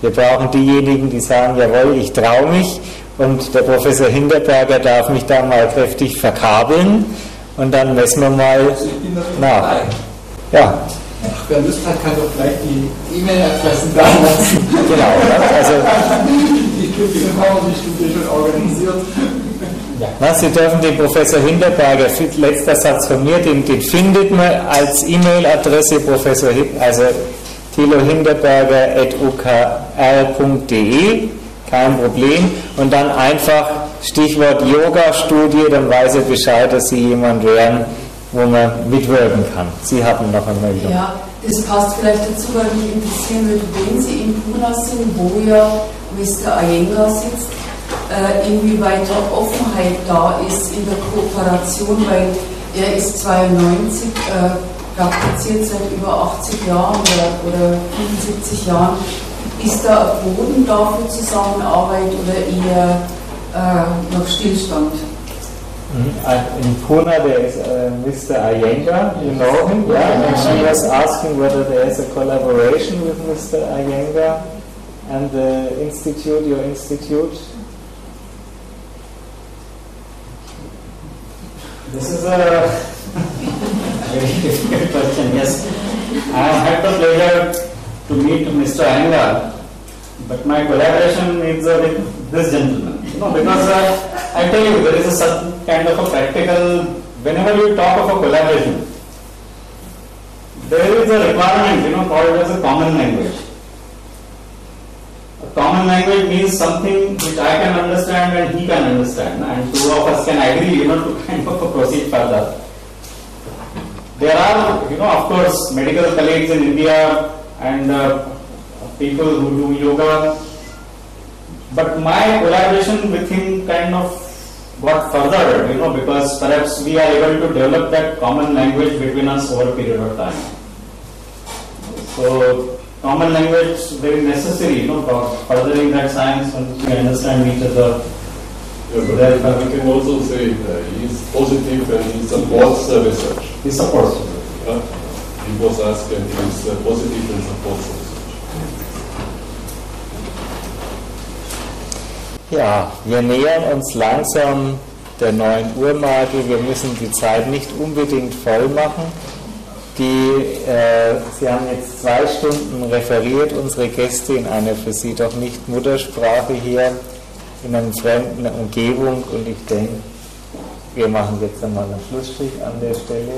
Wir brauchen diejenigen, die sagen, jawohl, ich traue mich und der Professor Hinterberger darf mich da mal kräftig verkabeln und dann messen wir mal nach. Ja. Wer Lust hat, kann doch gleich die E-Mail-Adressen da lassen. Genau, also die Studie schon organisiert. Ja. Sie dürfen den Professor Hinterberger, letzter Satz von mir, den findet man als E-Mail-Adresse Professor, also thilohinterberger@ukr.de, kein Problem. Und dann einfach Stichwort Yoga-Studie, dann weiß er Bescheid, dass Sie jemand wären, wo man mitwirken kann. Sie hatten noch eine Meldung. Ja, das passt vielleicht dazu, weil mich interessieren würde, wenn Sie in Pune sind, wo ja Mr. Iyengar sitzt, inwieweit dort Offenheit da ist in der Kooperation, weil er ist 92, praktiziert seit über 80 Jahren oder 75 Jahren. Ist da ein Boden da für Zusammenarbeit oder eher noch Stillstand? In Pune, there is Mr. Iyengar, you know him, yeah, and she was asking whether there is a collaboration with Mr. Iyengar and the institute, your institute. This is a very difficult question. Yes, I have had the pleasure to meet Mr. Iyengar, but my collaboration is with this gentleman. Because I tell you, there is a certain kind of a practical, whenever you talk of a collaboration, there is a requirement, called as a common language. A common language means something which I can understand and he can understand, and two of us can agree, to kind of proceed further. There are, of course, medical colleagues in India and people who do yoga. But my collaboration with him kind of got further, because perhaps we are able to develop that common language between us over a period of time. So, common language is very necessary, for furthering that science and we understand each other. Yeah, but we can also say he is positive and he supports the research. He supports. Yeah? He was asked and he is positive and supports the research. Ja, wir nähern uns langsam der 9 Uhr Marke. Wir müssen die Zeit nicht unbedingt voll machen. Sie haben jetzt 2 Stunden referiert, unsere Gäste, in einer für Sie doch nicht Muttersprache hier, in einer fremden Umgebung, und ich denke, wir machen jetzt einmal einen Schlussstrich an der Stelle.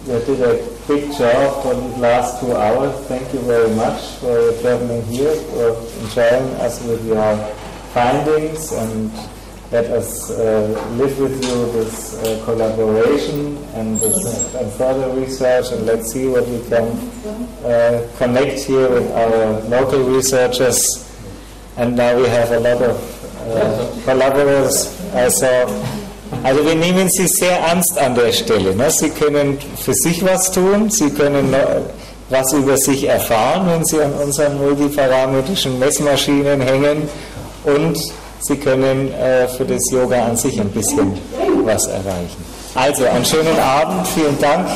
You did a big job for the last 2 hours. Thank you very much for traveling here, for enjoying us with your findings, and let us live with you this collaboration and further research, and let's see what we can connect here with our local researchers. And now we have a lot of collaborators. Also wir nehmen Sie sehr ernst an der Stelle. Ne? Sie können für sich was tun, Sie können was über sich erfahren, wenn Sie an unseren multiparametrischen Messmaschinen hängen, und Sie können für das Yoga an sich ein bisschen was erreichen. Also einen schönen Abend, vielen Dank.